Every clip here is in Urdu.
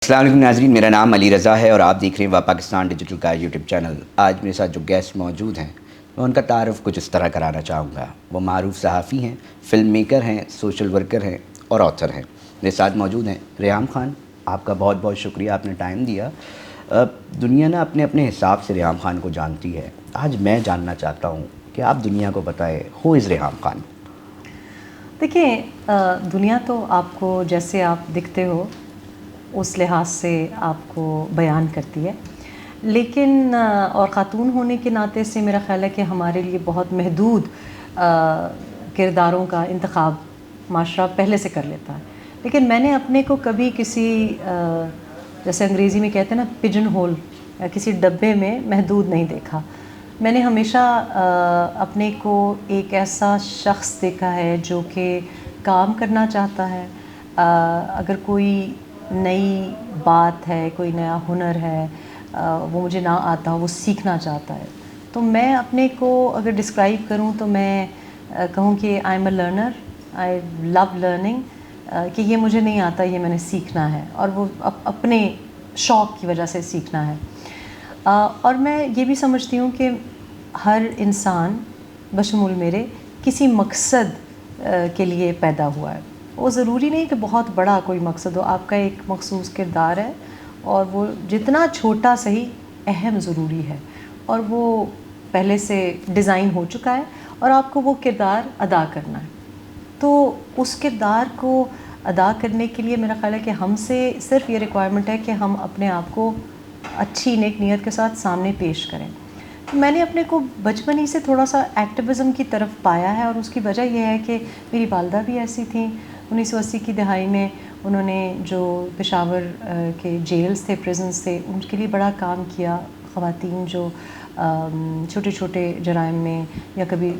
السلام علیکم ناظرین، میرا نام علی رضا ہے اور آپ دیکھ رہے ہیں وا پاکستان ڈیجیٹل کا یوٹیوب چینل۔ آج میرے ساتھ جو گیسٹ موجود ہیں میں ان کا تعارف کچھ اس طرح کرانا چاہوں گا۔ وہ معروف صحافی ہیں، فلم میکر ہیں، سوشل ورکر ہیں اور آتھر ہیں۔ میرے ساتھ موجود ہیں ریحام خان۔ آپ کا بہت بہت شکریہ، آپ نے ٹائم دیا۔ دنیا نا اپنے اپنے حساب سے ریحام خان کو جانتی ہے۔ آج میں جاننا چاہتا ہوں کہ آپ دنیا کو بتائیں، ہو از ریحام خان؟ دیکھیں، دنیا تو آپ کو جیسے آپ دکھتے ہو اس لحاظ سے آپ کو بیان کرتی ہے، لیکن اور خاتون ہونے کے ناطے سے میرا خیال ہے کہ ہمارے لیے بہت محدود کرداروں کا انتخاب معاشرہ پہلے سے کر لیتا ہے۔ لیکن میں نے اپنے کو کبھی کسی جیسے انگریزی میں کہتے ہیں نا پجن ہول، کسی ڈبے میں محدود نہیں دیکھا۔ میں نے ہمیشہ اپنے کو ایک ایسا شخص دیکھا ہے جو کہ کام کرنا چاہتا ہے۔ اگر کوئی نئی بات ہے، کوئی نیا ہنر ہے، وہ مجھے نہ آتا، وہ سیکھنا چاہتا ہے، تو میں اپنے کو اگر ڈسکرائب کروں تو میں کہوں کہ I am a learner, I love learning, کہ یہ مجھے نہیں آتا، یہ میں نے سیکھنا ہے، اور وہ اپنے شوق کی وجہ سے سیکھنا ہے۔ اور میں یہ بھی سمجھتی ہوں کہ ہر انسان بشمول میرے کسی مقصد کے لیے پیدا ہوا ہے۔ وہ ضروری نہیں کہ بہت بڑا کوئی مقصد ہو، آپ کا ایک مخصوص کردار ہے اور وہ جتنا چھوٹا صحیح اہم ضروری ہے، اور وہ پہلے سے ڈیزائن ہو چکا ہے اور آپ کو وہ کردار ادا کرنا ہے۔ تو اس کردار کو ادا کرنے کے لیے میرا خیال ہے کہ ہم سے صرف یہ ریکوائرمنٹ ہے کہ ہم اپنے آپ کو اچھی نیک نیت کے ساتھ سامنے پیش کریں۔ میں نے اپنے کو بچپن ہی سے تھوڑا سا ایکٹیویزم کی طرف پایا ہے، اور اس کی وجہ یہ ہے کہ میری والدہ بھی ایسی تھیں۔ 1980 کی دہائی میں انہوں نے جو پشاور کے جیلز تھے، پریزنز تھے، ان کے لیے بڑا کام کیا۔ خواتین جو چھوٹے چھوٹے جرائم میں یا کبھی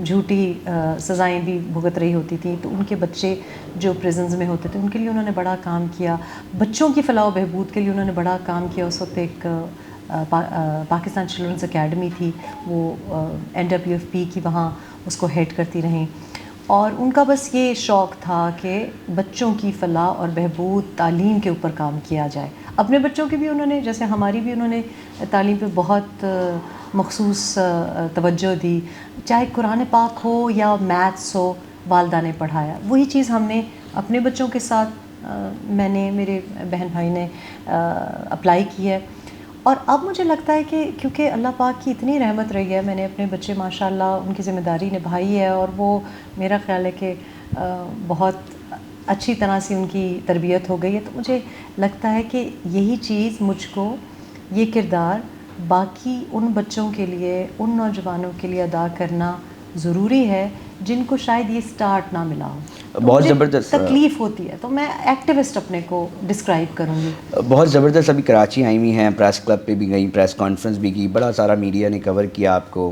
جھوٹی سزائیں بھی بھگت رہی ہوتی تھیں، تو ان کے بچے جو پریزنز میں ہوتے تھے ان کے لیے انہوں نے بڑا کام کیا۔ بچوں کی فلاح و بہبود کے لیے انہوں نے بڑا کام کیا۔ اس وقت ایک پاکستان چلڈرنز اکیڈمی تھی، وہ NWFP کی، وہاں اس کو ہیڈ کرتی رہیں، اور ان کا بس یہ شوق تھا کہ بچوں کی فلاح اور بہبود، تعلیم کے اوپر کام کیا جائے۔ اپنے بچوں کی بھی انہوں نے، جیسے ہماری بھی، انہوں نے تعلیم پہ بہت مخصوص توجہ دی، چاہے قرآن پاک ہو یا میتھس ہو، والدہ نے پڑھایا۔ وہی چیز ہم نے اپنے بچوں کے ساتھ، میں نے، میرے بہن بھائی نے اپلائی کی ہے۔ اور اب مجھے لگتا ہے کہ کیونکہ اللہ پاک کی اتنی رحمت رہی ہے، میں نے اپنے بچے ماشاءاللہ ان کی ذمہ داری نبھائی ہے، اور وہ میرا خیال ہے کہ بہت اچھی طرح سے ان کی تربیت ہو گئی ہے۔ تو مجھے لگتا ہے کہ یہی چیز مجھ کو، یہ کردار باقی ان بچوں کے لیے، ان نوجوانوں کے لیے ادا کرنا ضروری ہے جن کو شاید یہ سٹارٹ نہ ملا ہو۔ بہت زبردست تکلیف ہوتی ہے، تو میں ایکٹیوسٹ اپنے کو ڈسکرائب کروں گی۔ بہت زبردست۔ ابھی کراچی آئی ہوئی ہیں، پریس کلب پہ بھی گئی، پریس کانفرنس بھی کی، بڑا سارا میڈیا نے کور کیا آپ کو۔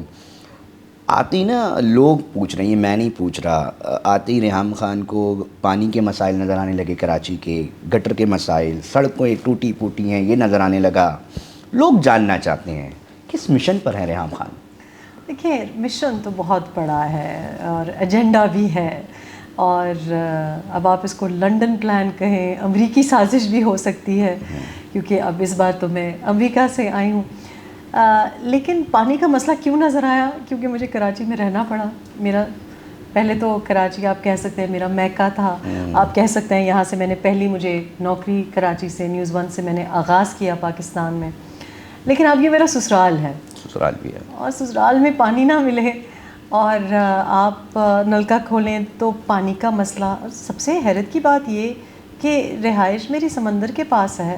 آتی نا لوگ پوچھ رہے ہیں، میں نہیں پوچھ رہا، آتی ریحام خان کو پانی کے مسائل نظر آنے لگے، کراچی کے گٹر کے مسائل، سڑکیں ٹوٹی پھوٹی ہیں، یہ نظر آنے لگا۔ لوگ جاننا چاہتے ہیں کس مشن پر ہے ریحام خان؟ دیکھیں، مشن تو بہت بڑا ہے اور ایجنڈا بھی ہے، اور اب آپ اس کو لنڈن پلان کہیں، امریکی سازش بھی ہو سکتی ہے، کیونکہ اب اس بار تو میں امریکہ سے آئی ہوں۔ لیکن پانی کا مسئلہ کیوں نظر آیا؟ کیونکہ مجھے کراچی میں رہنا پڑا۔ میرا پہلے تو کراچی آپ کہہ سکتے ہیں میرا میکہ تھا، آپ کہہ سکتے ہیں یہاں سے میں نے پہلی مجھے نوکری کراچی سے، نیوز ون سے میں نے آغاز کیا پاکستان میں، لیکن اب یہ میرا سسرال ہے۔ سسرال بھی ہے، اور سسرال میں پانی نہ ملے اور آپ نلکا کھولیں تو پانی کا مسئلہ۔ سب سے حیرت کی بات یہ کہ رہائش میری سمندر کے پاس ہے،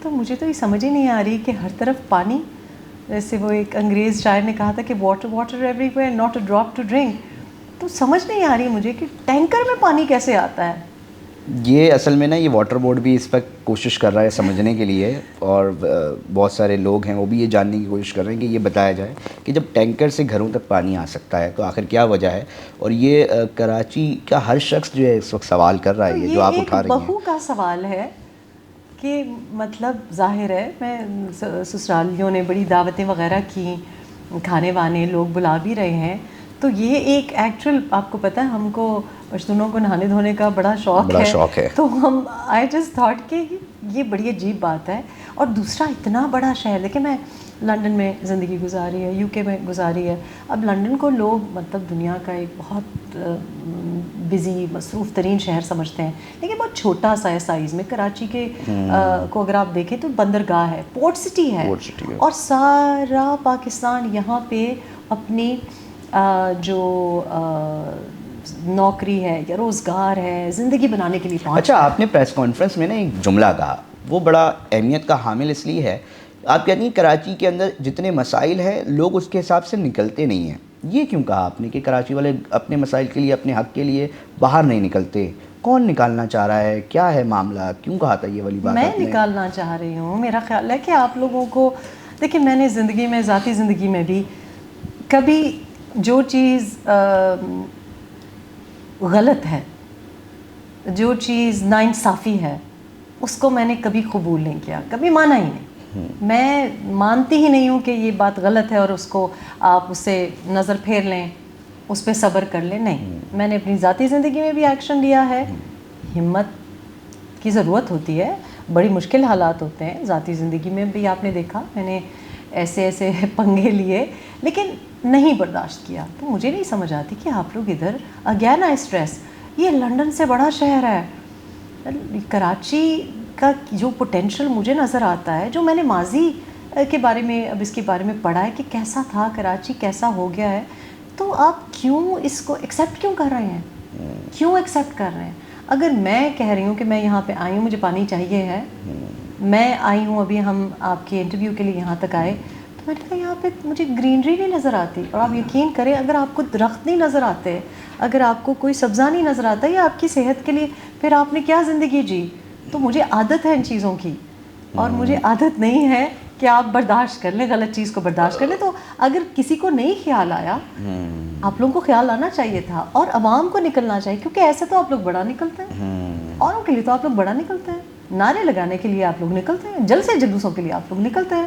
تو مجھے تو یہ سمجھ ہی نہیں آ رہی کہ ہر طرف پانی، جیسے وہ ایک انگریز شاعر نے کہا تھا کہ water water everywhere, not a drop to drink. تو سمجھ نہیں آ رہی مجھے کہ ٹینکر میں پانی کیسے آتا ہے۔ یہ اصل میں نا یہ واٹر بورڈ بھی اس پر کوشش کر رہا ہے سمجھنے کے لیے، اور بہت سارے لوگ ہیں وہ بھی یہ جاننے کی کوشش کر رہے ہیں کہ یہ بتایا جائے کہ جب ٹینکر سے گھروں تک پانی آ سکتا ہے تو آخر کیا وجہ ہے۔ اور یہ کراچی کا ہر شخص جو ہے اس وقت سوال کر رہا ہے، یہ جو آپ اٹھا رہی ہیں۔ یہ ایک بہو کا سوال ہے کہ مطلب ظاہر ہے، میں سسرالیوں نے بڑی دعوتیں وغیرہ کی، کھانے وانے لوگ بلا بھی رہے ہیں، تو یہ ایک ایکچوئل، آپ کو پتہ ہے ہم کو پشتونوں کو نہانے دھونے کا بڑا شوق ہے. تو ہم آئی جسٹ تھاٹ کہ یہ بڑی عجیب بات ہے. اور دوسرا اتنا بڑا شہر، دیکھیں میں لنڈن میں زندگی گزاری ہے، UK میں گزاری ہے. اب لنڈن کو لوگ مطلب دنیا کا ایک بہت بزی مصروف ترین شہر سمجھتے ہیں، لیکن بہت چھوٹا سا ہے سائز میں. کراچی کے کو اگر آپ دیکھیں تو بندرگاہ ہے، پورٹ سٹی ہے، اور سارا پاکستان یہاں پہ اپنی جو نوکری ہے یا روزگار ہے، زندگی بنانے کے لیے پہنچ. اچھا، آپ نے پریس کانفرنس میں نا ایک جملہ کہا، وہ بڑا اہمیت کا حامل اس لیے ہے. آپ کہتی ہیں کراچی کے اندر جتنے مسائل ہیں لوگ اس کے حساب سے نکلتے نہیں ہیں. یہ کیوں کہا آپ نے کہ کراچی والے اپنے مسائل کے لیے، اپنے حق کے لیے باہر نہیں نکلتے؟ کون نکالنا چاہ رہا ہے؟ کیا ہے معاملہ؟ کیوں کہا تھا یہ والی بات؟ میں نکالنا چاہ رہی ہوں. میرا خیال ہے کہ آپ لوگوں کو دیکھیں، میں نے زندگی میں، ذاتی زندگی میں بھی کبھی جو چیز غلط ہے، جو چیز ناانصافی ہے، اس کو میں نے کبھی قبول نہیں کیا، کبھی مانا ہی نہیں. میں مانتی ہی نہیں ہوں کہ یہ بات غلط ہے اور اس کو آپ اس سے نظر پھیر لیں، اس پہ صبر کر لیں. نہیں، میں نے اپنی ذاتی زندگی میں بھی ایکشن لیا ہے. ہمت کی ضرورت ہوتی ہے، بڑی مشکل حالات ہوتے ہیں. ذاتی زندگی میں بھی آپ نے دیکھا میں نے ایسے پنگے لیے، لیکن نہیں برداشت کیا. تو مجھے نہیں سمجھ آتی کہ آپ لوگ ادھر اگین اسٹریس، یہ لنڈن سے بڑا شہر ہے. کراچی کا جو پوٹینشیل مجھے نظر آتا ہے، جو میں نے ماضی کے بارے میں اب اس کے بارے میں پڑھا ہے کہ کیسا تھا کراچی، کیسا ہو گیا ہے، تو آپ کیوں اس کو ایکسیپٹ کیوں کر رہے ہیں؟ کیوں ایکسیپٹ کر رہے ہیں؟ اگر میں کہہ رہی ہوں کہ میں یہاں پہ آئی ہوں، مجھے پانی چاہیے ہے، میں آئی ہوں، ابھی ہم آپ کے انٹرویو کے لیے یہاں تک آئے، تو میں نے کہا یہاں پہ مجھے گرینری نہیں نظر آتی. اور آپ یقین کریں، اگر آپ کو درخت نہیں نظر آتے، اگر آپ کو کوئی سبزہ نہیں نظر آتا یا آپ کی صحت کے لیے، پھر آپ نے کیا زندگی جی؟ تو مجھے عادت ہے ان چیزوں کی، اور مجھے عادت نہیں ہے کہ آپ برداشت کر لیں، غلط چیز کو برداشت کر لیں. تو اگر کسی کو نہیں خیال آیا، آپ لوگوں کو خیال آنا چاہیے تھا، اور عوام کو نکلنا چاہیے، کیونکہ ایسے تو آپ لوگ بڑا نکلتے ہیں. اوروں کے لیے تو آپ لوگ بڑا نکلتے ہیں، نعرے لگانے کے لیے آپ لوگ نکلتے ہیں، جلسے جلوسوں کے لیے آپ لوگ نکلتے ہیں.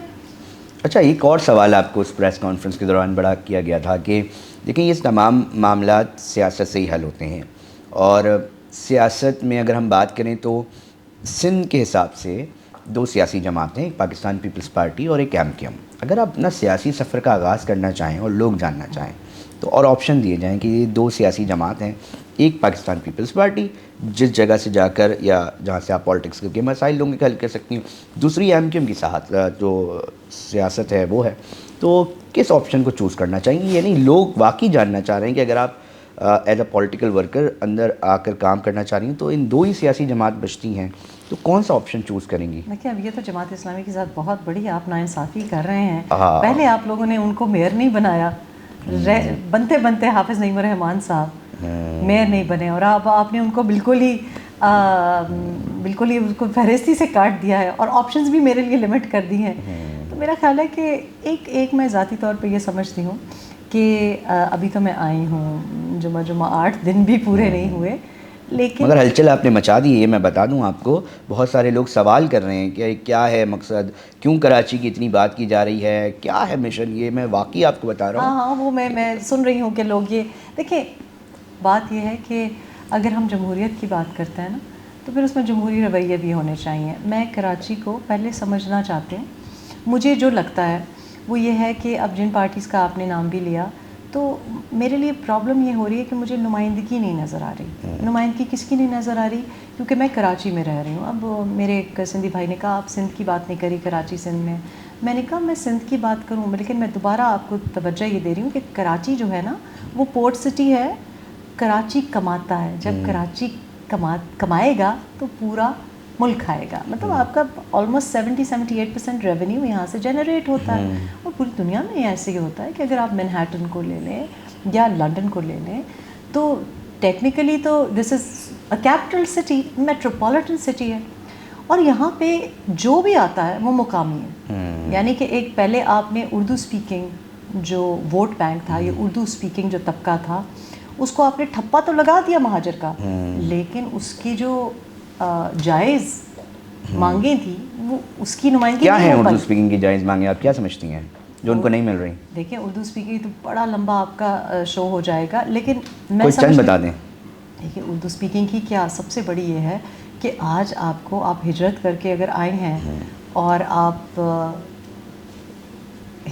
اچھا، ایک اور سوال آپ کو اس پریس کانفرنس کے دوران بڑا کیا گیا تھا کہ دیکھیں یہ تمام معاملات سیاست سے ہی حل ہوتے ہیں، اور سیاست میں اگر ہم بات کریں تو سندھ کے حساب سے دو سیاسی جماعتیں، ایک پاکستان پیپلز پارٹی اور ایک MQM. اگر آپ اپنا سیاسی سفر کا آغاز کرنا چاہیں اور لوگ جاننا چاہیں تو اور آپشن دیے جائیں کہ یہ دو سیاسی جماعت ہیں، ایک پاکستان پیپلز پارٹی جس جگہ سے جا کر یا جہاں سے آپ پالیٹکس کر کے مسائل لوگوں کے حل کر سکتی ہیں، دوسری MQM کی ساحت جو سیاست ہے وہ ہے. تو کس آپشن کو چوز کرنا چاہیے؟ یعنی لوگ واقعی جاننا چاہ رہے ہیں کہ اگر آپ ایز اے پولیٹیکل ورکر اندر آ کر کام کرنا چاہ رہی ہیں تو ان دو ہی سیاسی جماعت بچتی ہیں، تو کون سا آپشن چوز کریں گی؟ دیکھیں، اب یہ تو جماعت اسلامی کی ذات بہت بڑی، آپ ناانصافی کر رہے ہیں. پہلے آپ لوگوں نے ان کو میئر نہیں بنایا، بنتے بنتے حافظ نعیم الرحمان صاحب میئر نہیں بنے، اور آپ نے ان کو بالکل ہی اس کو فہرستی سے کاٹ دیا ہے، اور آپشنز بھی میرے لیے لمٹ کر دی ہیں. تو میرا خیال ہے کہ ایک میں ذاتی طور پہ یہ سمجھتی ہوں کہ ابھی تو میں آئی ہوں، جمعہ 8 دن بھی پورے نہیں ہوئے، لیکن مگر ہلچل آپ نے مچا دی ہے. میں بتا دوں آپ کو، بہت سارے لوگ سوال کر رہے ہیں کہ کیا ہے مقصد، کیوں کراچی کی اتنی بات کی جا رہی ہے، کیا ہے مشن؟ یہ میں واقعی آپ کو بتا رہا ہوں. ہاں وہ میں سن رہی ہوں کہ لوگ یہ دیکھیں، بات یہ ہے کہ اگر ہم جمہوریت کی بات کرتے ہیں نا، تو پھر اس میں جمہوری رویے بھی ہونے چاہیے. میں کراچی کو پہلے سمجھنا چاہتے ہیں. مجھے جو لگتا ہے وہ یہ ہے کہ اب جن پارٹیز کا آپ نے نام بھی لیا، تو میرے لیے پرابلم یہ ہو رہی ہے کہ مجھے نمائندگی نہیں نظر آ رہی. نمائندگی کس کی نہیں نظر آ رہی؟ کیونکہ میں کراچی میں رہ رہی ہوں. اب میرے ایک سندھی بھائی نے کہا آپ سندھ کی بات نہیں کری، کراچی سندھ میں نے کہا میں سندھ کی بات کروں، لیکن میں دوبارہ آپ کو توجہ یہ دے رہی ہوں کہ کراچی جو ہے نا وہ پورٹ سٹی ہے. کراچی کماتا ہے، جب کراچی کمائے گا تو پورا ملک کھائے گا. مطلب آپ کا آلموسٹ 70-78% ریونیو یہاں سے جنریٹ ہوتا ہے. اور پوری دنیا میں ایسے ہی ہوتا ہے کہ اگر آپ مینہٹن کو لے لیں یا لنڈن کو لے لیں، تو ٹیکنیکلی تو دس از A capital city, metropolitan city ہے، اور یہاں پہ جو بھی آتا ہے وہ مقامی ہے. یعنی کہ ایک پہلے آپ نے اردو اسپیکنگ جو ووٹ بینک تھا، یہ اردو اسپیکنگ جو طبقہ تھا، اس کو آپ نے ٹھپا تو لگا دیا مہاجر کا، لیکن اس کی جو جائز مانگیں تھی وہ اس کی نمائندگی کیا نہیں ہے ہو اردو پائی. اسپیکنگ کی جائز مانگیں؟ آپ کیا سمجھتی ہیں جو ان کو نہیں مل رہی؟ دیکھیں اردو اسپیکنگ تو بڑا لمبا آپ کا شو ہو جائے گا، لیکن میں کوئی چند بتا دیں. دیکھیے اردو اسپیکنگ کی کیا سب سے بڑی یہ ہے کہ آج آپ ہجرت کر کے اگر آئے ہیں اور آپ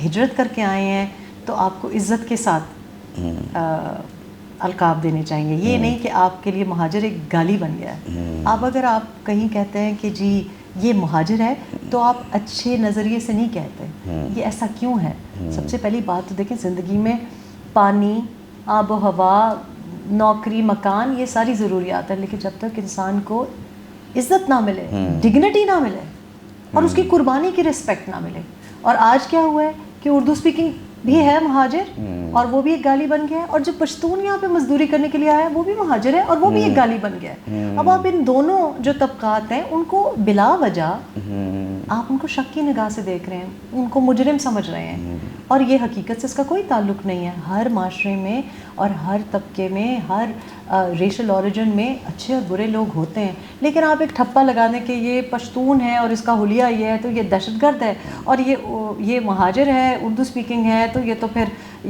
ہجرت کر کے آئے ہیں تو آپ کو عزت کے ساتھ القاب دینے چاہیے. یہ نہیں کہ آپ کے لیے مہاجر ایک گالی بن گیا ہے. اب اگر آپ کہیں کہتے ہیں کہ جی یہ مہاجر ہے تو آپ اچھے نظریے سے نہیں کہتے. یہ ایسا کیوں ہے؟ سب سے پہلی بات تو دیکھیں زندگی میں پانی، آب و ہوا، نوکری، مکان، یہ ساری ضروریات ہیں، لیکن جب تک انسان کو عزت نہ ملے، ڈگنیٹی نہ ملے اور اس کی قربانی کی رسپیکٹ نہ ملے. اور آج کیا ہوا ہے کہ اردو اسپیکنگ بھی ہے مہاجر اور وہ بھی ایک گالی بن گیا ہے، اور جو پشتون یہاں پہ مزدوری کرنے کے لیے آیا ہے وہ بھی مہاجر ہے اور وہ بھی ایک گالی بن گیا ہے. اب آپ ان دونوں جو طبقات ہیں ان کو بلا وجہ آپ ان کو شک کی نگاہ سے دیکھ رہے ہیں، ان کو مجرم سمجھ رہے ہیں، اور یہ حقیقت سے اس کا کوئی تعلق نہیں ہے. ہر معاشرے میں اور ہر طبقے میں، ہر ریشل اوریجن میں اچھے اور برے لوگ ہوتے ہیں، لیکن آپ ایک ٹھپا لگا دیں کہ یہ پشتون ہے اور اس کا حلیہ یہ ہے تو یہ دہشت گرد ہے، اور یہ مہاجر ہے، اردو اسپیکنگ ہے تو یہ تو پھر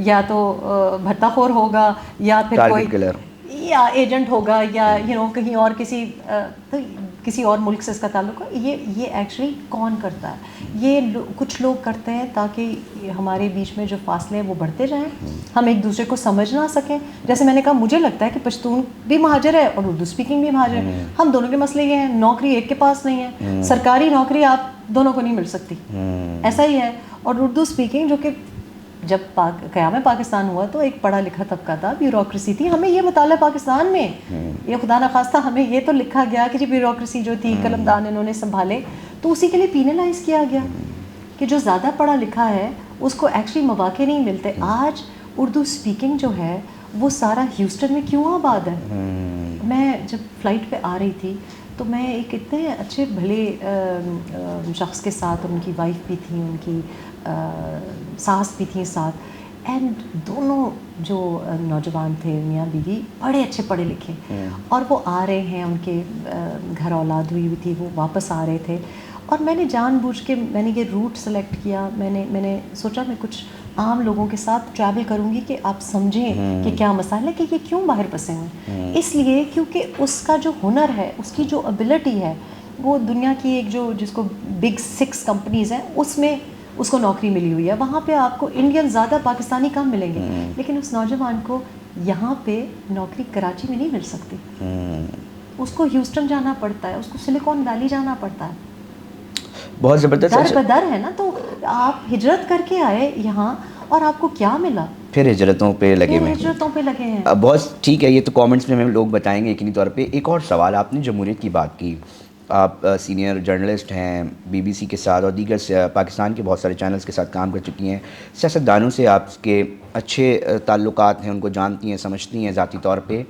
یا تو بھتہ خور ہوگا یا پھر کوئی یا ایجنٹ ہوگا یا کہیں اور کسی اور ملک سے اس کا تعلق ہے. یہ ایکچولی کون کرتا ہے؟ یہ کچھ لوگ کرتے ہیں تاکہ ہمارے بیچ میں جو فاصلے ہیں وہ بڑھتے جائیں، ہم ایک دوسرے کو سمجھ نہ سکیں. جیسے میں نے کہا مجھے لگتا ہے کہ پشتون بھی مہاجر ہے اور اردو اسپیکنگ بھی مہاجر ہے. ہم دونوں کے مسئلے یہ ہیں، نوکری ایک کے پاس نہیں ہے، سرکاری نوکری آپ دونوں کو نہیں مل سکتی، ایسا ہی ہے. اور اردو اسپیکنگ جو کہ جب قیام پاکستان ہوا تو ایک پڑھا لکھا طبقہ تھا، بیوروکریسی تھی. ہمیں یہ مطالعہ پاکستان میں یہ خدا نخواستہ ہمیں یہ تو لکھا گیا کہ جی بیوروکریسی جو تھی قلمدان انہوں نے سنبھالے، تو اسی کے لیے پینلائز کیا گیا کہ جو زیادہ پڑھا لکھا ہے اس کو ایکچولی مواقع نہیں ملتے. آج اردو اسپیکنگ جو ہے وہ سارا ہیوسٹن میں کیوں آباد ہے؟ میں جب فلائٹ پہ آ رہی تھی تو میں ایک اتنے اچھے بھلے شخص کے ساتھ، ان کی وائف بھی تھی، ان کی ساس بھی تھیں ساتھ، اینڈ دونوں جو نوجوان تھے میاں بیوی بڑے اچھے پڑھے لکھے، اور وہ آ رہے ہیں، ان کے گھر اولاد ہوئی ہوئی تھی، وہ واپس آ رہے تھے. اور میں نے جان بوجھ کے میں نے یہ روٹ سلیکٹ کیا. میں نے سوچا میں کچھ عام لوگوں کے ساتھ ٹریول کروں گی کہ آپ سمجھیں کہ کیا مسائل ہے، کہ یہ کیوں باہر پھنسے ہوئے. اس لیے کیونکہ اس کا جو ہنر ہے، اس کی جو ایبلٹی ہے، وہ دنیا کی ایک جو جس کو بگ 6 کمپنیز ہیں اس میں اس کو نوکری ملی ہوئی ہے. وہاں پہ آپ کو انڈین زیادہ، پاکستانی کم ملیں گے، لیکن اس نوجوان کو یہاں پہ نوکری کراچی میں نہیں مل سکتی. اس کو ہیوسٹن جانا پڑتا ہے، اس کو سلیکون ویلی جانا پڑتا ہے. بہت زبردست در بدر ہے نا. تو آپ ہجرت کر کے آئے یہاں اور آپ کو کیا ملا؟ پھر ہجرتوں پہ لگے ہوئے ہیں. ہجرتوں پہ لگے ہیں. بہت ٹھیک ہے، یہ تو کامنٹس میں ہمیں لوگ بتائیں گے یقینی طور پہ. ایک اور سوال، آپ نے جمہوریت کی بات کی، آپ سینئر جرنلسٹ ہیں BBC کے ساتھ اور دیگر پاکستان کے بہت سارے چینلز کے ساتھ کام کر چکی ہیں. سیاستدانوں سے آپ کے اچھے تعلقات ہیں، ان کو جانتی ہیں، سمجھتی ہیں ذاتی طور پہ.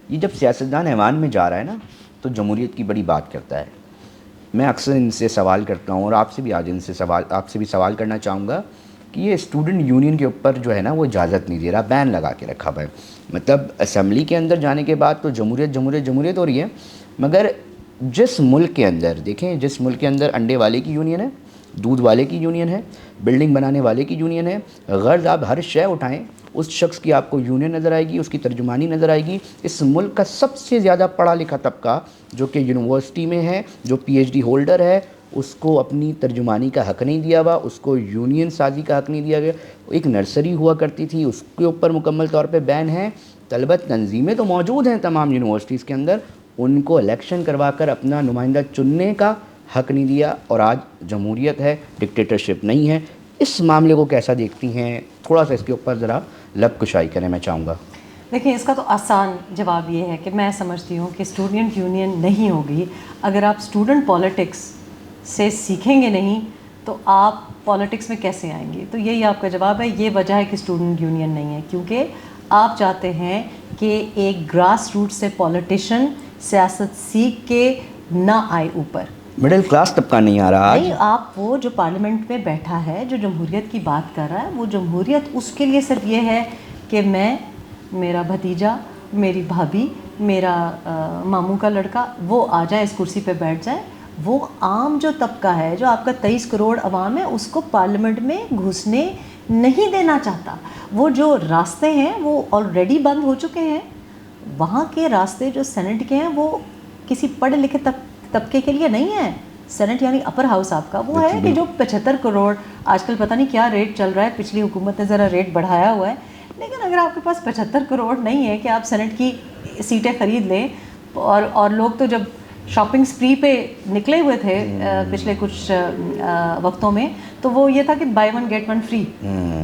یہ جب سیاستدان ایوان میں جا رہا ہے نا تو جمہوریت کی بڑی بات کرتا ہے. میں اکثر ان سے سوال کرتا ہوں اور آپ سے بھی آج آپ سے بھی سوال کرنا چاہوں گا کہ یہ اسٹوڈنٹ یونین کے اوپر جو ہے نا وہ اجازت نہیں دے رہا، بین لگا کے رکھا ہوا ہے. مطلب اسمبلی کے اندر جانے کے بعد تو جمہوریت جمہوریت جمہوریت ہو رہی ہے، مگر جس ملک کے اندر دیکھیں، جس ملک کے اندر انڈے والے کی یونین ہے، دودھ والے کی یونین ہے، بلڈنگ بنانے والے کی یونین ہے، غرض آپ ہر شے اٹھائیں اس شخص کی آپ کو یونین نظر آئے گی، اس کی ترجمانی نظر آئے گی. اس ملک کا سب سے زیادہ پڑھا لکھا طبقہ جو کہ یونیورسٹی میں ہے، جو PhD ہولڈر ہے، اس کو اپنی ترجمانی کا حق نہیں دیا ہوا، اس کو یونین سازی کا حق نہیں دیا گیا. ایک نرسری ہوا کرتی تھی، اس کے اوپر مکمل طور پہ بین ہے. طلبت تنظیمیں تو موجود ہیں تمام یونیورسٹیز کے اندر، ان کو الیکشن کروا کر اپنا نمائندہ چننے کا حق نہیں دیا. اور آج جمہوریت ہے، ڈکٹیٹرشپ نہیں ہے. اس معاملے کو کیسا دیکھتی ہیں؟ تھوڑا سا اس کے اوپر ذرا لب کشائی کریں، میں چاہوں گا. دیکھیں، اس کا تو آسان جواب یہ ہے کہ میں سمجھتی ہوں کہ اسٹوڈنٹ یونین نہیں ہوگی اگر آپ اسٹوڈنٹ پالیٹکس سے سیکھیں گے نہیں تو آپ پالیٹکس میں کیسے آئیں گے. تو یہی آپ کا جواب ہے. یہ وجہ ہے کہ اسٹوڈنٹ یونین نہیں ہے، کیونکہ آپ چاہتے ہیں کہ ایک گراس روٹ سے پالیٹیشین سیاست سیکھ کے نہ آئے اوپر. مڈل کلاس طبقہ نہیں آ رہا. نہیں، آپ وہ جو پارلیمنٹ میں بیٹھا ہے، جو جمہوریت کی بات کر رہا ہے، وہ جمہوریت اس کے لیے صرف یہ ہے کہ میں، میرا بھتیجا، میری بھابھی، میرا ماموں کا لڑکا وہ آ جائے، اس کرسی پہ بیٹھ جائے. وہ عام جو طبقہ ہے، جو آپ کا 23 کروڑ عوام ہے، اس کو پارلیمنٹ میں گھسنے نہیں دینا چاہتا. وہ جو راستے ہیں وہ آلریڈی بند ہو چکے ہیں. وہاں کے راستے جو سینٹ کے ہیں وہ کسی پڑھے لکھے طبقے کے لیے نہیں ہیں. سینٹ یعنی اپر ہاؤس آپ کا وہ ہے کہ جو 75 کروڑ آج کل پتہ نہیں کیا ریٹ چل رہا ہے, پچھلی حکومت نے ذرا ریٹ بڑھایا ہوا ہے, لیکن اگر آپ کے پاس 75 کروڑ نہیں ہے کہ آپ سینٹ کی سیٹیں خرید لیں, اور لوگ تو جب شاپنگ سپری پہ نکلے ہوئے تھے پچھلے کچھ وقتوں میں, تو وہ یہ تھا کہ buy one get one free,